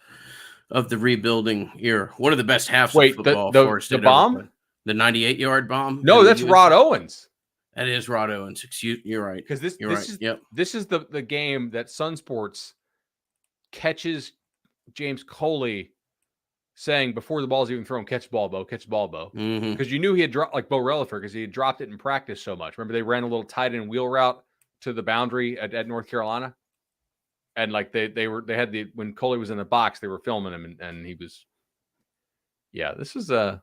rebuilding year. One of the best halves of football. The bomb, the 98-yard bomb. No, that's Rod Owens. That is Rod Owens. You're right. Because this is the game that Sun Sports catches James Coley saying before the ball's even thrown, catch the ball, Bo, catch the ball, Bo. Because you knew he had dropped, like Bo Rellifer, because he had dropped it in practice so much. Remember, they ran a little tight end wheel route to the boundary at North Carolina, and like they had when Coley was in the box, they were filming him, and he was Yeah, this is a.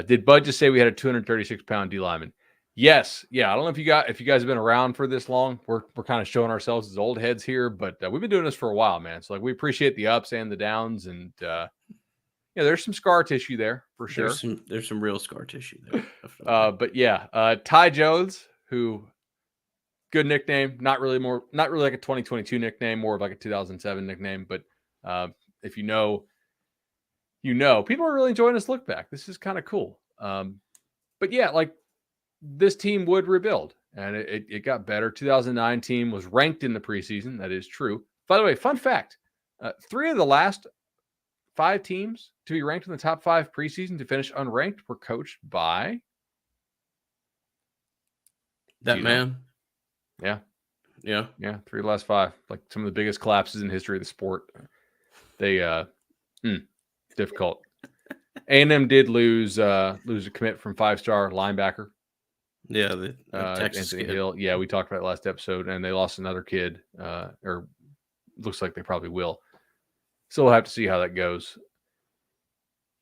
Did Bud just say we had a 236-pound D lineman? Yes. Yeah. I don't know if you guys have been around for this long. We're kind of showing ourselves as old heads here, but we've been doing this for a while, man. So like we appreciate the ups and the downs, and there's some scar tissue there for sure. There's some real scar tissue there. But yeah, Ty Jones, who good nickname, not really like a 2022 nickname, more of like a 2007 nickname. But if you know, people are really enjoying this look back. This is kind of cool. But yeah, like this team would rebuild, and it got better. 2009 team was ranked in the preseason. That is true. By the way, fun fact: 3 of the last 5 teams to be ranked in the top 5 preseason to finish unranked were coached by that man. Yeah. 3 of the last 5. Like some of the biggest collapses in history of the sport. They difficult. A&M did lose a commit from 5-star linebacker. Yeah, the Texas Anthony kid. Hill. Yeah, we talked about it last episode, and they lost another kid. Or looks like they probably will. So we'll have to see how that goes.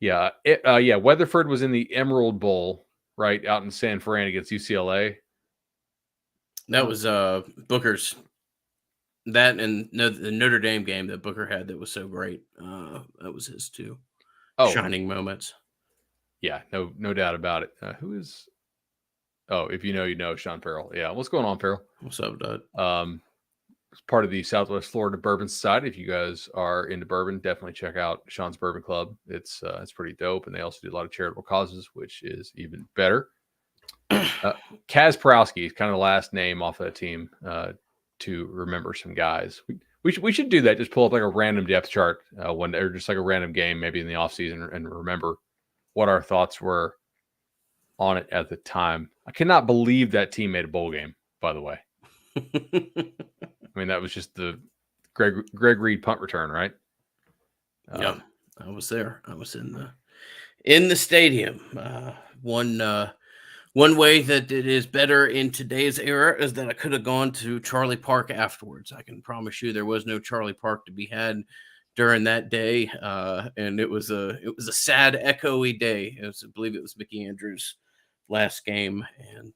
Yeah, Weatherford was in the Emerald Bowl, right, out in San Fran against UCLA. That was Booker's. That and the Notre Dame game that Booker had that was so great. That was his two shining moments. Yeah, no doubt about it. Who is? Oh, if you know, Sean Farrell. Yeah, what's going on, Farrell? What's up, Dud? It's part of the Southwest Florida Bourbon Society. If you guys are into bourbon, definitely check out Sean's Bourbon Club. It's pretty dope, and they also do a lot of charitable causes, which is even better. Kaz Prowski is kind of the last name off of that team to remember some guys. We should do that. Just pull up like a random depth chart one day, or just like a random game maybe in the offseason, and remember what our thoughts were on it at the time. I cannot believe that team made a bowl game, by the way. I mean, that was just the Greg Reed punt return, right? Yeah, I was there. I was in the stadium. One way that it is better in today's era is that I could have gone to Charlie Park afterwards. I can promise you there was no Charlie Park to be had during that day, and it was a sad, echoey day. I believe it was Mickey Andrews' last game, and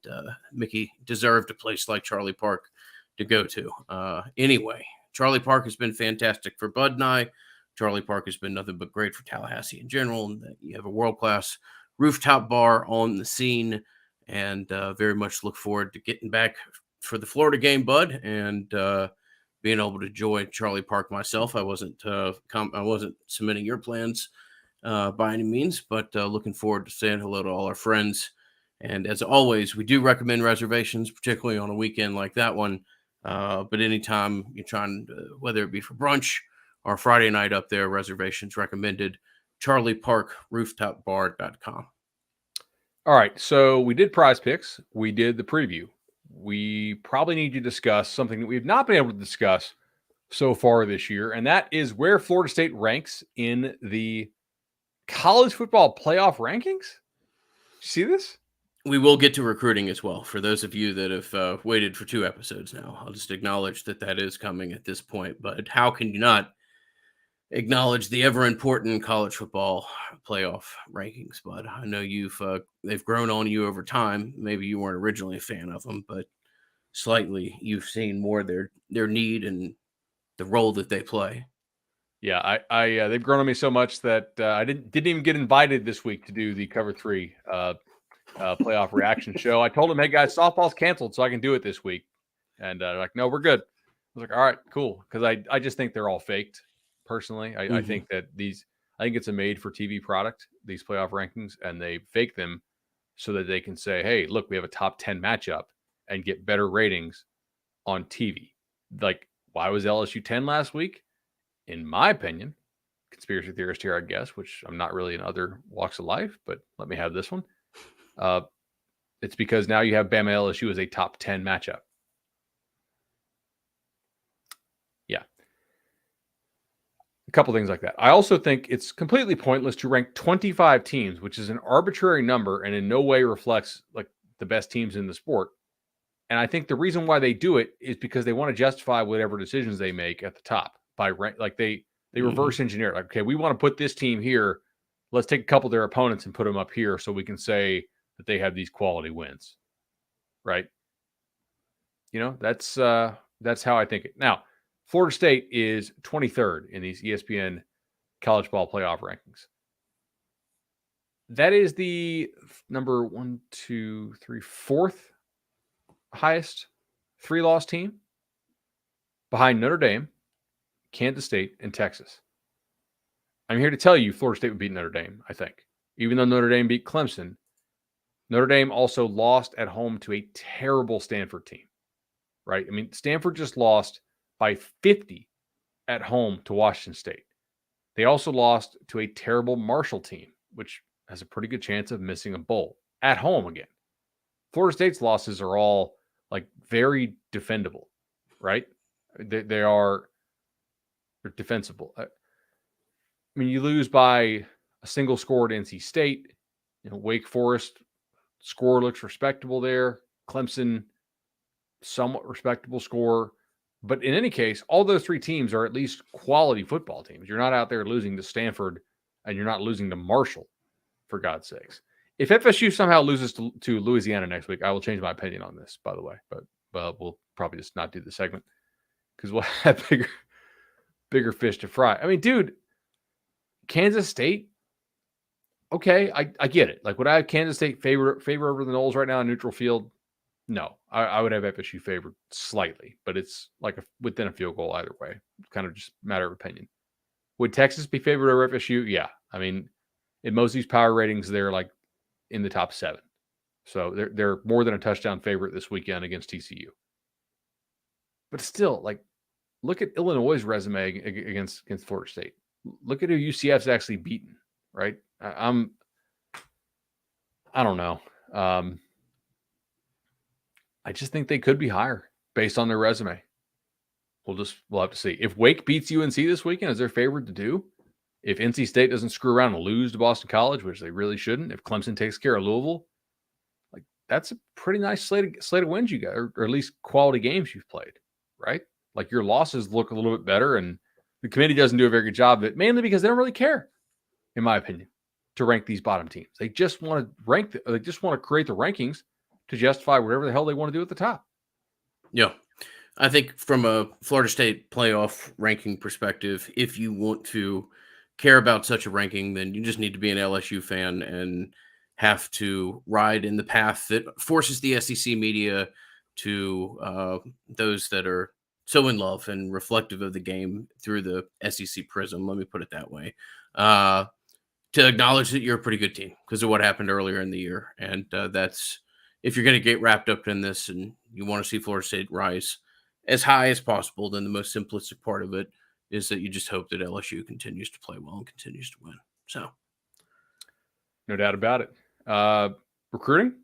Mickey deserved a place like Charlie Park to go to. Anyway, Charlie Park has been fantastic for Bud and I. Charlie Park has been nothing but great for Tallahassee in general. And that you have a world-class rooftop bar on the scene, and very much look forward to getting back for the Florida game, Bud, and being able to join Charlie Park myself. I wasn't submitting your plans by any means, but looking forward to saying hello to all our friends. And as always, we do recommend reservations, particularly on a weekend like that one. But anytime you're trying, whether it be for brunch or Friday night up there, reservations recommended. CharlieParkRooftopBar.com. All right, so we did prize picks. We did the preview. We probably need to discuss something that we've not been able to discuss so far this year, and that is where Florida State ranks in the college football playoff rankings. See this? We will get to recruiting as well. For those of you that have waited for 2 episodes now, I'll just acknowledge that is coming at this point. But how can you not acknowledge the ever important college football playoff rankings? Bud, I know they've grown on you over time. Maybe you weren't originally a fan of them, but slightly you've seen more their need and the role that they play. Yeah, I they've grown on me so much that I didn't even get invited this week to do the Cover 3 playoff reaction show. I told them, hey guys, softball's canceled, so I can do it this week. And they're like, no, we're good. I was like, all right, cool. Because I just think they're all faked. Personally, I think that I think it's a made for TV product, these playoff rankings, and they fake them so that they can say, hey, look, we have a top 10 matchup and get better ratings on TV. Like, why was LSU 10 last week? In my opinion, conspiracy theorist here, I guess, which I'm not really in other walks of life, but let me have this one. It's because now you have Bama LSU as a top 10 matchup. Yeah. A couple things like that. I also think it's completely pointless to rank 25 teams, which is an arbitrary number and in no way reflects like the best teams in the sport. And I think the reason why they do it is because they want to justify whatever decisions they make at the top by rank. Like they reverse engineer. Like, okay, we want to put this team here let's take a couple of their opponents and put them up here so we can say that they have these quality wins, right? That's how I think it. Now, Florida State is 23rd in these ESPN college ball playoff rankings. That is the number 4th highest 3-loss team behind Notre Dame, Kansas State, and Texas. I'm here to tell you Florida State would beat Notre Dame, I think. Even though Notre Dame beat Clemson, Notre Dame also lost at home to a terrible Stanford team, right? I mean, Stanford just lost by 50 at home to Washington State. They also lost to a terrible Marshall team, which has a pretty good chance of missing a bowl at home again. Florida State's losses are all like very defendable, right? They're defensible. I mean, you lose by a single score to NC State. Wake Forest score looks respectable there. Clemson, somewhat respectable score. But in any case, all those 3 teams are at least quality football teams. You're not out there losing to Stanford and you're not losing to Marshall, for God's sakes. If FSU somehow loses to Louisiana next week, I will change my opinion on this, by the way. But we'll probably just not do the segment because we'll have bigger fish to fry. I mean, dude, Kansas State, okay, I get it. Like, would I have Kansas State favor over the Noles right now in neutral field? No, I would have FSU favored slightly, but it's like within a field goal either way. It's kind of just a matter of opinion. Would Texas be favored over FSU? Yeah. I mean, in most of these power ratings, they're like in the top 7. So they're more than a touchdown favorite this weekend against TCU. But still, like, look at Illinois' resume against Florida State. Look at who UCF's actually beaten, right? I don't know. I just think they could be higher based on their resume. We'll have to see. If Wake beats UNC this weekend, as they're favored to do, if NC State doesn't screw around and lose to Boston College, which they really shouldn't, if Clemson takes care of Louisville, like, that's a pretty nice slate of wins you got, or at least quality games you've played, right? Like, your losses look a little bit better, and the committee doesn't do a very good job of it, mainly because they don't really care, in my opinion, to rank these bottom teams. They just want to they just want to create the rankings to justify whatever the hell they want to do at the top. Yeah. I think from a Florida State playoff ranking perspective, if you want to care about such a ranking, then you just need to be an LSU fan and have to ride in the path that forces the SEC media to those that are so in love and reflective of the game through the SEC prism. Let me put it that way. To acknowledge that you're a pretty good team because of what happened earlier in the year. And that's, if you're going to get wrapped up in this and you want to see Florida State rise as high as possible, then the most simplistic part of it is that you just hope that LSU continues to play well and continues to win. So, no doubt about it. Recruiting,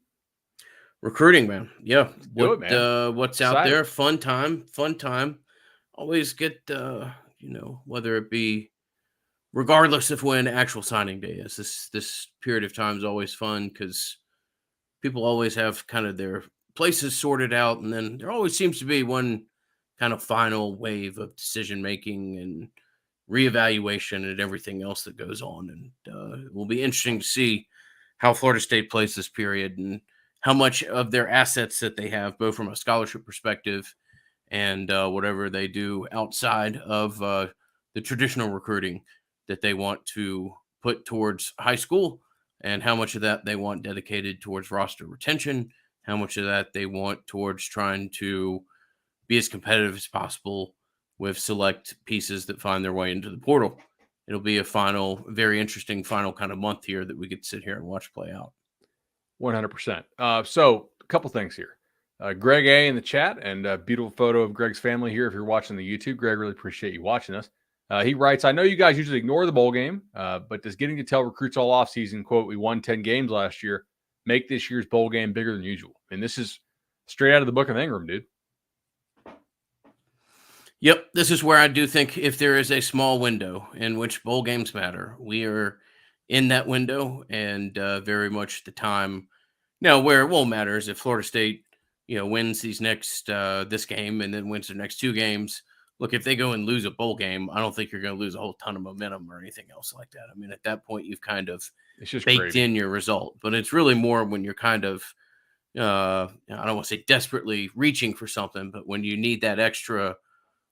man. Yeah. Do it, man. What's Excited. out there? Fun time. Always get, whether it be regardless of when actual signing day is, this period of time is always fun because people always have kind of their places sorted out, and then there always seems to be one kind of final wave of decision making and reevaluation and everything else that goes on. And it will be interesting to see how Florida State plays this period and how much of their assets that they have, both from a scholarship perspective and whatever they do outside of the traditional recruiting that they want to put towards high school, and how much of that they want dedicated towards roster retention, how much of that they want towards trying to be as competitive as possible with select pieces that find their way into the portal. It'll be a very interesting final kind of month here that we could sit here and watch play out. 100%. So a couple things here. Greg A in the chat, and a beautiful photo of Greg's family here if you're watching the YouTube. Greg, really appreciate you watching us. He writes, I know you guys usually ignore the bowl game, but does getting to tell recruits all offseason, quote, we won 10 games last year, make this year's bowl game bigger than usual? And this is straight out of the Book of Ingram, dude. Yep, this is where I do think if there is a small window in which bowl games matter, we are in that window, and very much the time now where it won't matter is if Florida State, wins these next this game and then wins their next 2 games. look, if they go and lose a bowl game, I don't think you're going to lose a whole ton of momentum or anything else like that. I mean, at that point, you've kind of It's just baked gravy. in your result, but it's really more when you're kind of, I don't want to say desperately reaching for something, but when you need that extra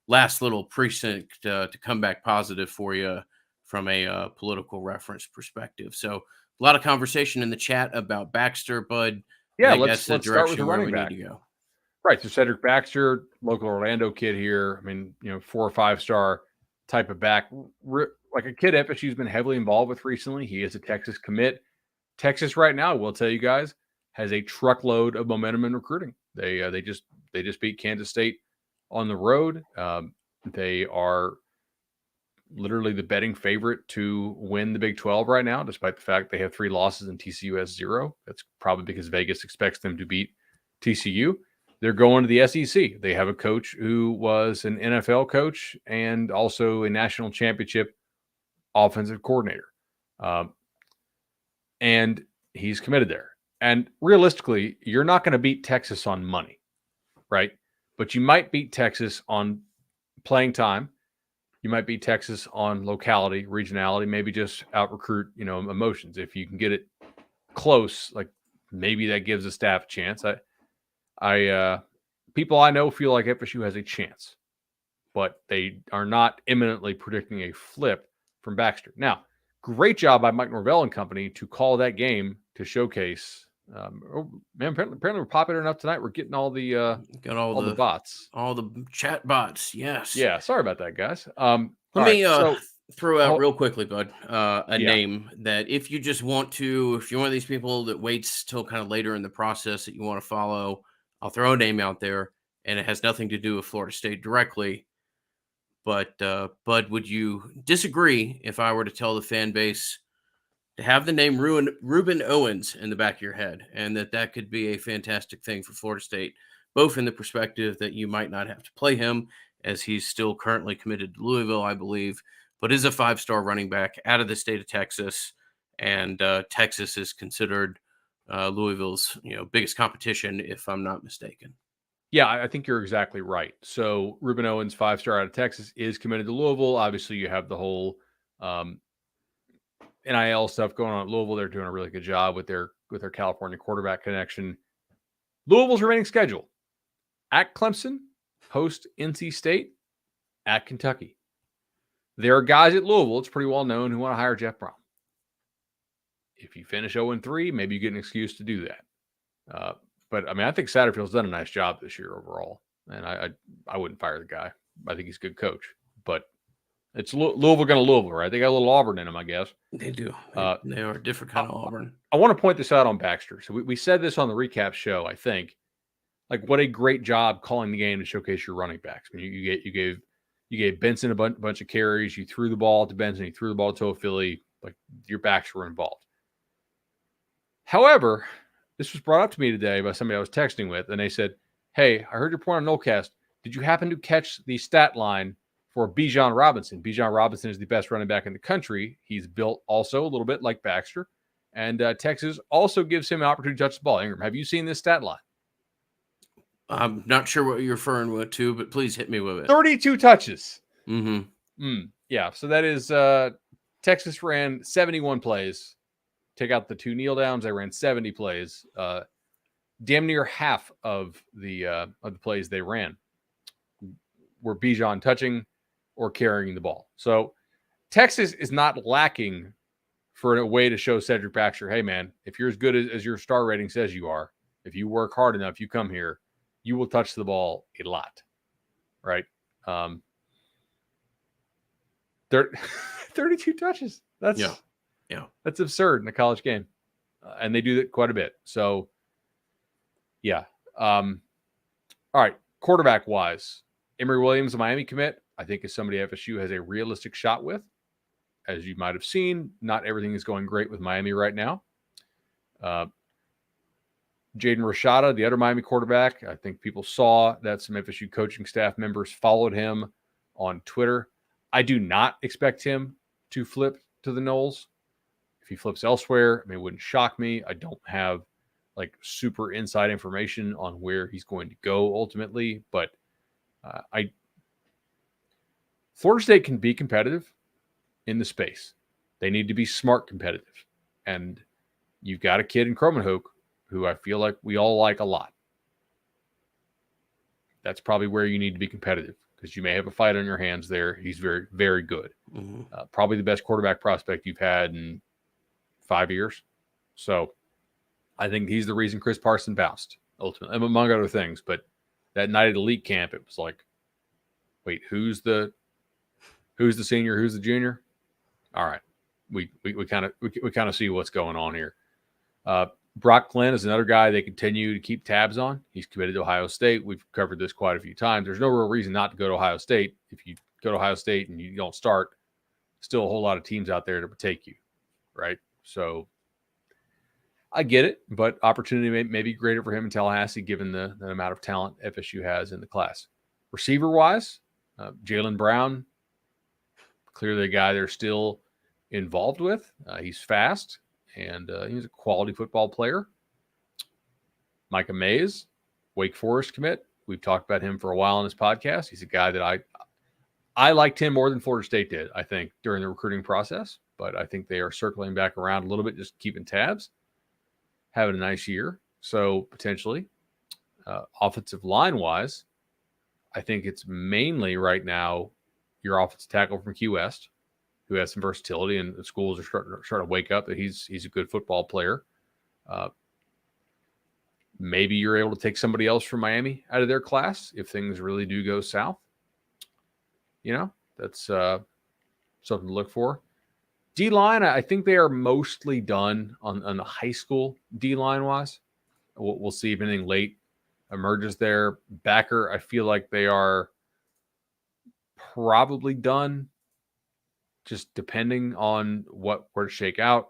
last little precinct to come back positive for you from a political reference perspective. So a lot of conversation in the chat about Baxter, Bud. I Yeah, think let's that's the start with the direction where running we need back. to go. Right. So Cedric Baxter, local Orlando kid here. I mean, 4 or 5-star type of back, like a kid FSU's been heavily involved with recently. He is a Texas commit. Texas right now, I will tell you guys, has a truckload of momentum in recruiting. They just beat Kansas State on the road. They are literally the betting favorite to win the Big 12 right now, despite the fact they have 3 losses and TCU has 0. That's probably because Vegas expects them to beat TCU. They're going to the SEC. They have a coach who was an NFL coach and also a national championship offensive coordinator. And he's committed there. And realistically, you're not going to beat Texas on money, right? But you might beat Texas on playing time. You might beat Texas on locality, regionality, maybe just out recruit, emotions. If you can get it close, like maybe that gives the staff a chance. People I know feel like FSU has a chance, but they are not imminently predicting a flip from Baxter. Now, great job by Mike Norvell and company to call that game to showcase. Apparently we're popular enough tonight. We're getting all the Got all the the bots, all the chat bots. Yes. Yeah, sorry about that, guys. Let me So throw out real quickly, Bud, a yeah, name that if you just want to, if you're one of these people that waits till kind of later in the process that you want to follow, I'll throw a name out there, and it has nothing to do with Florida State directly. But Bud, would you disagree if I were to tell the fan base to have the name Reuben Owens in the back of your head, and that could be a fantastic thing for Florida State, both in the perspective that you might not have to play him as he's still currently committed to Louisville, I believe, but is a 5-star running back out of the state of Texas, and Texas is considered Louisville's biggest competition, if I'm not mistaken. Yeah, I think you're exactly right. So Reuben Owens, 5-star out of Texas, is committed to Louisville. Obviously, you have the whole NIL stuff going on at Louisville. They're doing a really good job with their California quarterback connection. Louisville's remaining schedule: at Clemson, host NC State, at Kentucky. There are guys at Louisville, it's pretty well known, who want to hire Jeff Brom. If you finish 0-3, maybe you get an excuse to do that. But I mean, I think Satterfield's done a nice job this year overall, and I wouldn't fire the guy. I think he's a good coach, but it's Louisville going to Louisville, right? They got a little Auburn in them, I guess. They do. They are a different kind of Auburn. I want to point this out on Baxter. So we said this on the recap show, I think. Like, what a great job calling the game to showcase your running backs. I mean, you gave Benson a bunch of carries. You threw the ball to Benson. You threw the ball to Toafili. Like, your backs were involved. However, this was brought up to me today by somebody I was texting with, and they said, "Hey, I heard your point on Nolecast. Did you happen to catch the stat line for Bijan Robinson? Bijan Robinson is the best running back in the country. He's built also a little bit like Baxter, and Texas also gives him an opportunity to touch the ball. Ingram, have you seen this stat line? I'm not sure what you're referring to, but please hit me with it. 32 touches. Mm-hmm. Yeah, so that is Texas ran 71 plays. Take out the 2 kneel downs, they ran 70 plays. Damn near half of the plays they ran were Bijan touching or carrying the ball. So Texas is not lacking for a way to show Cedric Baxter, hey man, if you're as good as your star rating says you are, if you work hard enough, you come here, you will touch the ball a lot, right? 32 touches. That's absurd in a college game, and they do that quite a bit. So, yeah. All right, quarterback wise, Emory Williams, a Miami commit, I think is somebody FSU has a realistic shot with. As you might have seen, not everything is going great with Miami right now. Jaden Rashada, the other Miami quarterback, I think people saw that some FSU coaching staff members followed him on Twitter. I do not expect him to flip to the Noles. If he flips elsewhere, I mean, it wouldn't shock me. I don't have like super inside information on where he's going to go ultimately, but Florida State can be competitive in the space. They need to be smart competitive. And you've got a kid in Cromenhoek who I feel like we all like a lot. That's probably where you need to be competitive because you may have a fight on your hands there. He's very, very good. Mm-hmm. Probably the best quarterback prospect you've had in 5 years. So I think he's the reason Chris Parson bounced, ultimately, among other things. But that night at elite camp, it was like, wait, who's the senior? Who's the junior? All right, we kind of see what's going on here. Brock Glenn is another guy they continue to keep tabs on. He's committed to Ohio State. We've covered this quite a few times. There's no real reason not to go to Ohio State. If you go to Ohio State and you don't start, still a whole lot of teams out there to take you, right? So I get it, but opportunity may be greater for him in Tallahassee given the amount of talent FSU has in the class. Receiver-wise, Jalen Brown, clearly a guy they're still involved with. He's fast, and he's a quality football player. Micah Mays, Wake Forest commit. We've talked about him for a while on this podcast. He's a guy that I liked him more than Florida State did, I think, during the recruiting process. But I think they are circling back around a little bit, just keeping tabs. Having a nice year. So potentially, offensive line-wise, I think it's mainly right now your offensive tackle from Key West, who has some versatility, and the schools are starting to wake up that he's a good football player. Maybe you're able to take somebody else from Miami out of their class if things really do go south. You know, that's something to look for. D-line, I think they are mostly done on the high school D-line wise. We'll see if anything late emerges there. Backer, I feel like they are probably done, just depending on where to shake out.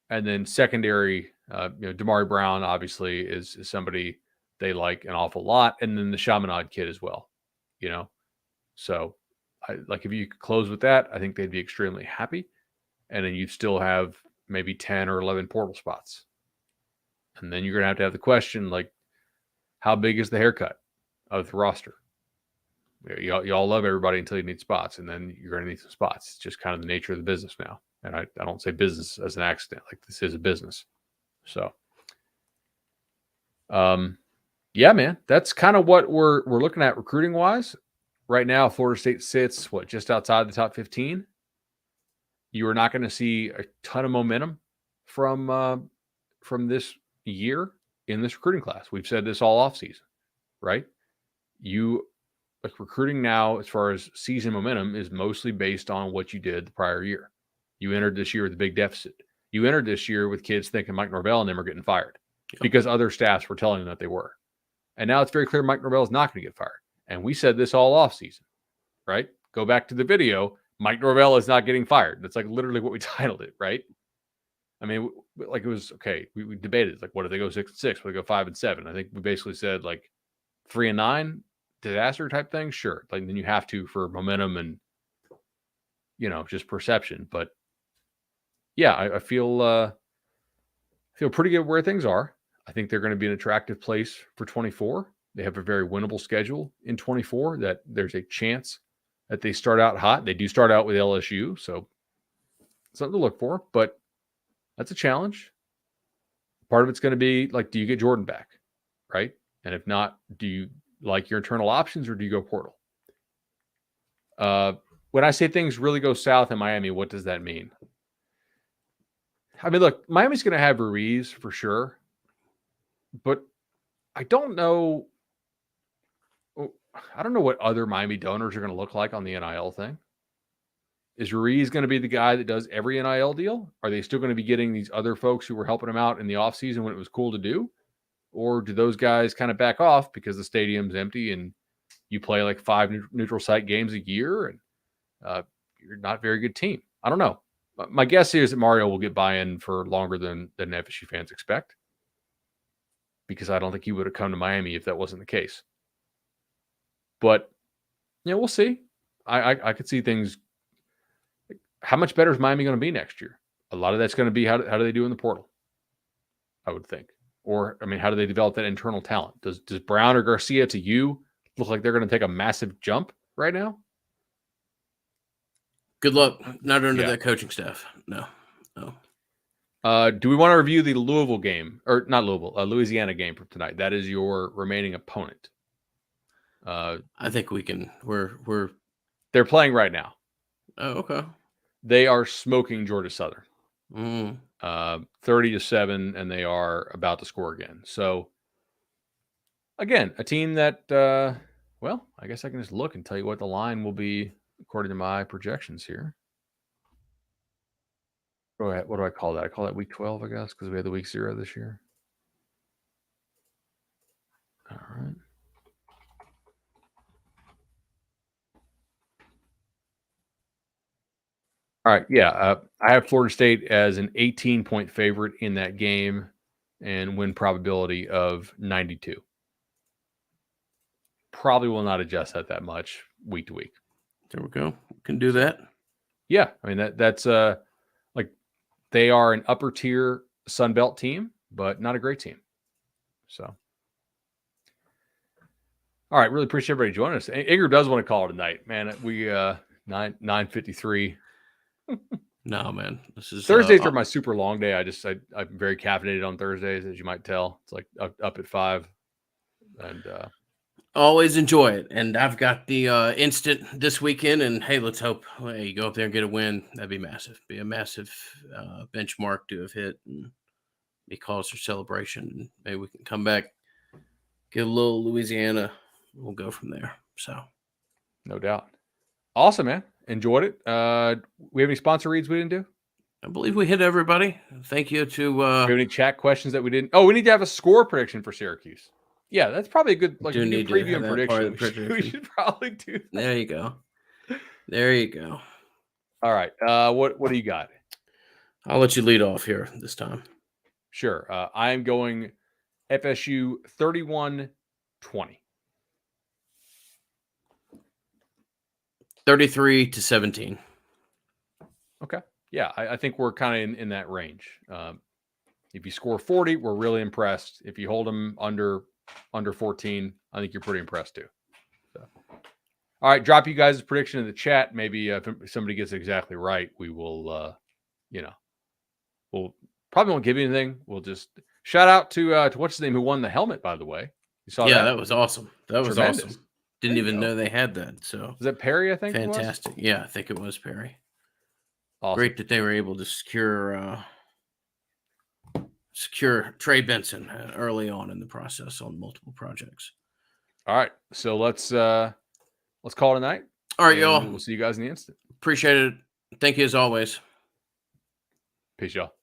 And then secondary, Damari Brown obviously is somebody they like an awful lot, and then the Chaminade kid as well. So if you could close with that, I think they'd be extremely happy. And then you'd still have maybe 10 or 11 portal spots. And then you're going to have the question, like, how big is the haircut of the roster? Y'all love everybody until you need spots, and then you're going to need some spots. It's just kind of the nature of the business now. And I don't say business as an accident. Like, this is a business. So, yeah, man, that's kind of what we're looking at recruiting-wise. Right now, Florida State sits, just outside the top 15. You are not going to see a ton of momentum from this year in this recruiting class. We've said this all offseason, right? Recruiting now, as far as season momentum, is mostly based on what you did the prior year. You entered this year with a big deficit. You entered this year with kids thinking Mike Norvell and them are getting fired because other staffs were telling them that they were. And now it's very clear Mike Norvell is not going to get fired. And we said this all offseason, right? Go back to the video. Mike Norvell is not getting fired. That's like literally what we titled it, right? I mean, it was okay. We debated what if they go 6-6? What if they go 5-7? I think we basically said 3-9, disaster type thing. Sure, then you have to for momentum and just perception. But yeah, I feel pretty good where things are. I think they're going to be an attractive place for 24. They have a very winnable schedule in 24. That there's a chance that they start out hot. They do start out with LSU, so something to look for, but that's a challenge. Part of it's going to be do you get Jordan back, right? And if not, do you like your internal options or do you go portal? When I say things really go south in Miami, what does that mean? I mean, look, Miami's going to have Ruiz for sure, but I don't know. I don't know what other Miami donors are going to look like on the NIL thing. Is Ruiz going to be the guy that does every NIL deal? Are they still going to be getting these other folks who were helping him out in the offseason when it was cool to do? Or do those guys kind of back off because the stadium's empty and you play 5 neutral site games a year and you're not a very good team? I don't know. My guess is that Mario will get buy-in for longer than FSU fans expect, because I don't think he would have come to Miami if that wasn't the case. But we'll see. I could see things. How much better is Miami going to be next year? A lot of that's going to be how do they do in the portal, I would think. Or, I mean, how do they develop that internal talent? Does Brown or Garcia to you look like they're going to take a massive jump right now? Good luck. Not under that coaching staff. No. Do we want to review the Louisville game, or not Louisville, Louisiana game for tonight? That is your remaining opponent. I think we can. They're playing right now. Oh, okay. They are smoking Georgia Southern. 30-7, and they are about to score again. So, again, a team that, well, I guess I can just look and tell you what the line will be according to my projections here. What do I call that? I call that week 12, I guess, because we had the week 0 this year. All right. All right. Yeah. I have Florida State as an 18-point favorite in that game and win probability of 92. Probably will not adjust that much week to week. There we go. Can do that. Yeah. I mean, that's like they are an upper tier Sun Belt team, but not a great team. So, all right. Really appreciate everybody joining us. Ingram does want to call it tonight, man. We 9:53. No, man. This is Thursdays are my super long day. I'm very caffeinated on Thursdays, as you might tell. It's like up at 5, and always enjoy it. And I've got the instant this weekend. And hey, let's hope you go up there and get a win. That'd be massive. Be a massive benchmark to have hit and be cause for celebration. Maybe we can come back, get a little Louisiana. We'll go from there. So, no doubt. Awesome, man. Enjoyed it. We have any sponsor reads we didn't do? I believe we hit everybody. Thank you to. Do we have any chat questions that we didn't? Oh, we need to have a score prediction for Syracuse. Yeah, that's probably a good preview and prediction. We should probably do that. There you go. There you go. All right. What do you got? I'll let you lead off here this time. Sure. I am going FSU 31-20. 33-17. Okay. Yeah, I think we're kind of in that range. If you score 40, we're really impressed. If you hold them under 14, I think you're pretty impressed too. So, all right, drop you guys' prediction in the chat. Maybe if somebody gets it exactly right, we will, we'll probably won't give you anything. We'll just shout out to what's his name who won the helmet, by the way. You saw that? Yeah, that was awesome. That was Tremendous. Awesome. Didn't even know they had that. So was that Perry? I think fantastic. It was? Yeah, I think it was Perry. Awesome. Great that they were able to secure Trey Benson early on in the process on multiple projects. All right, so let's call it a night. All right, y'all. We'll see you guys in the instant. Appreciate it. Thank you as always. Peace, y'all.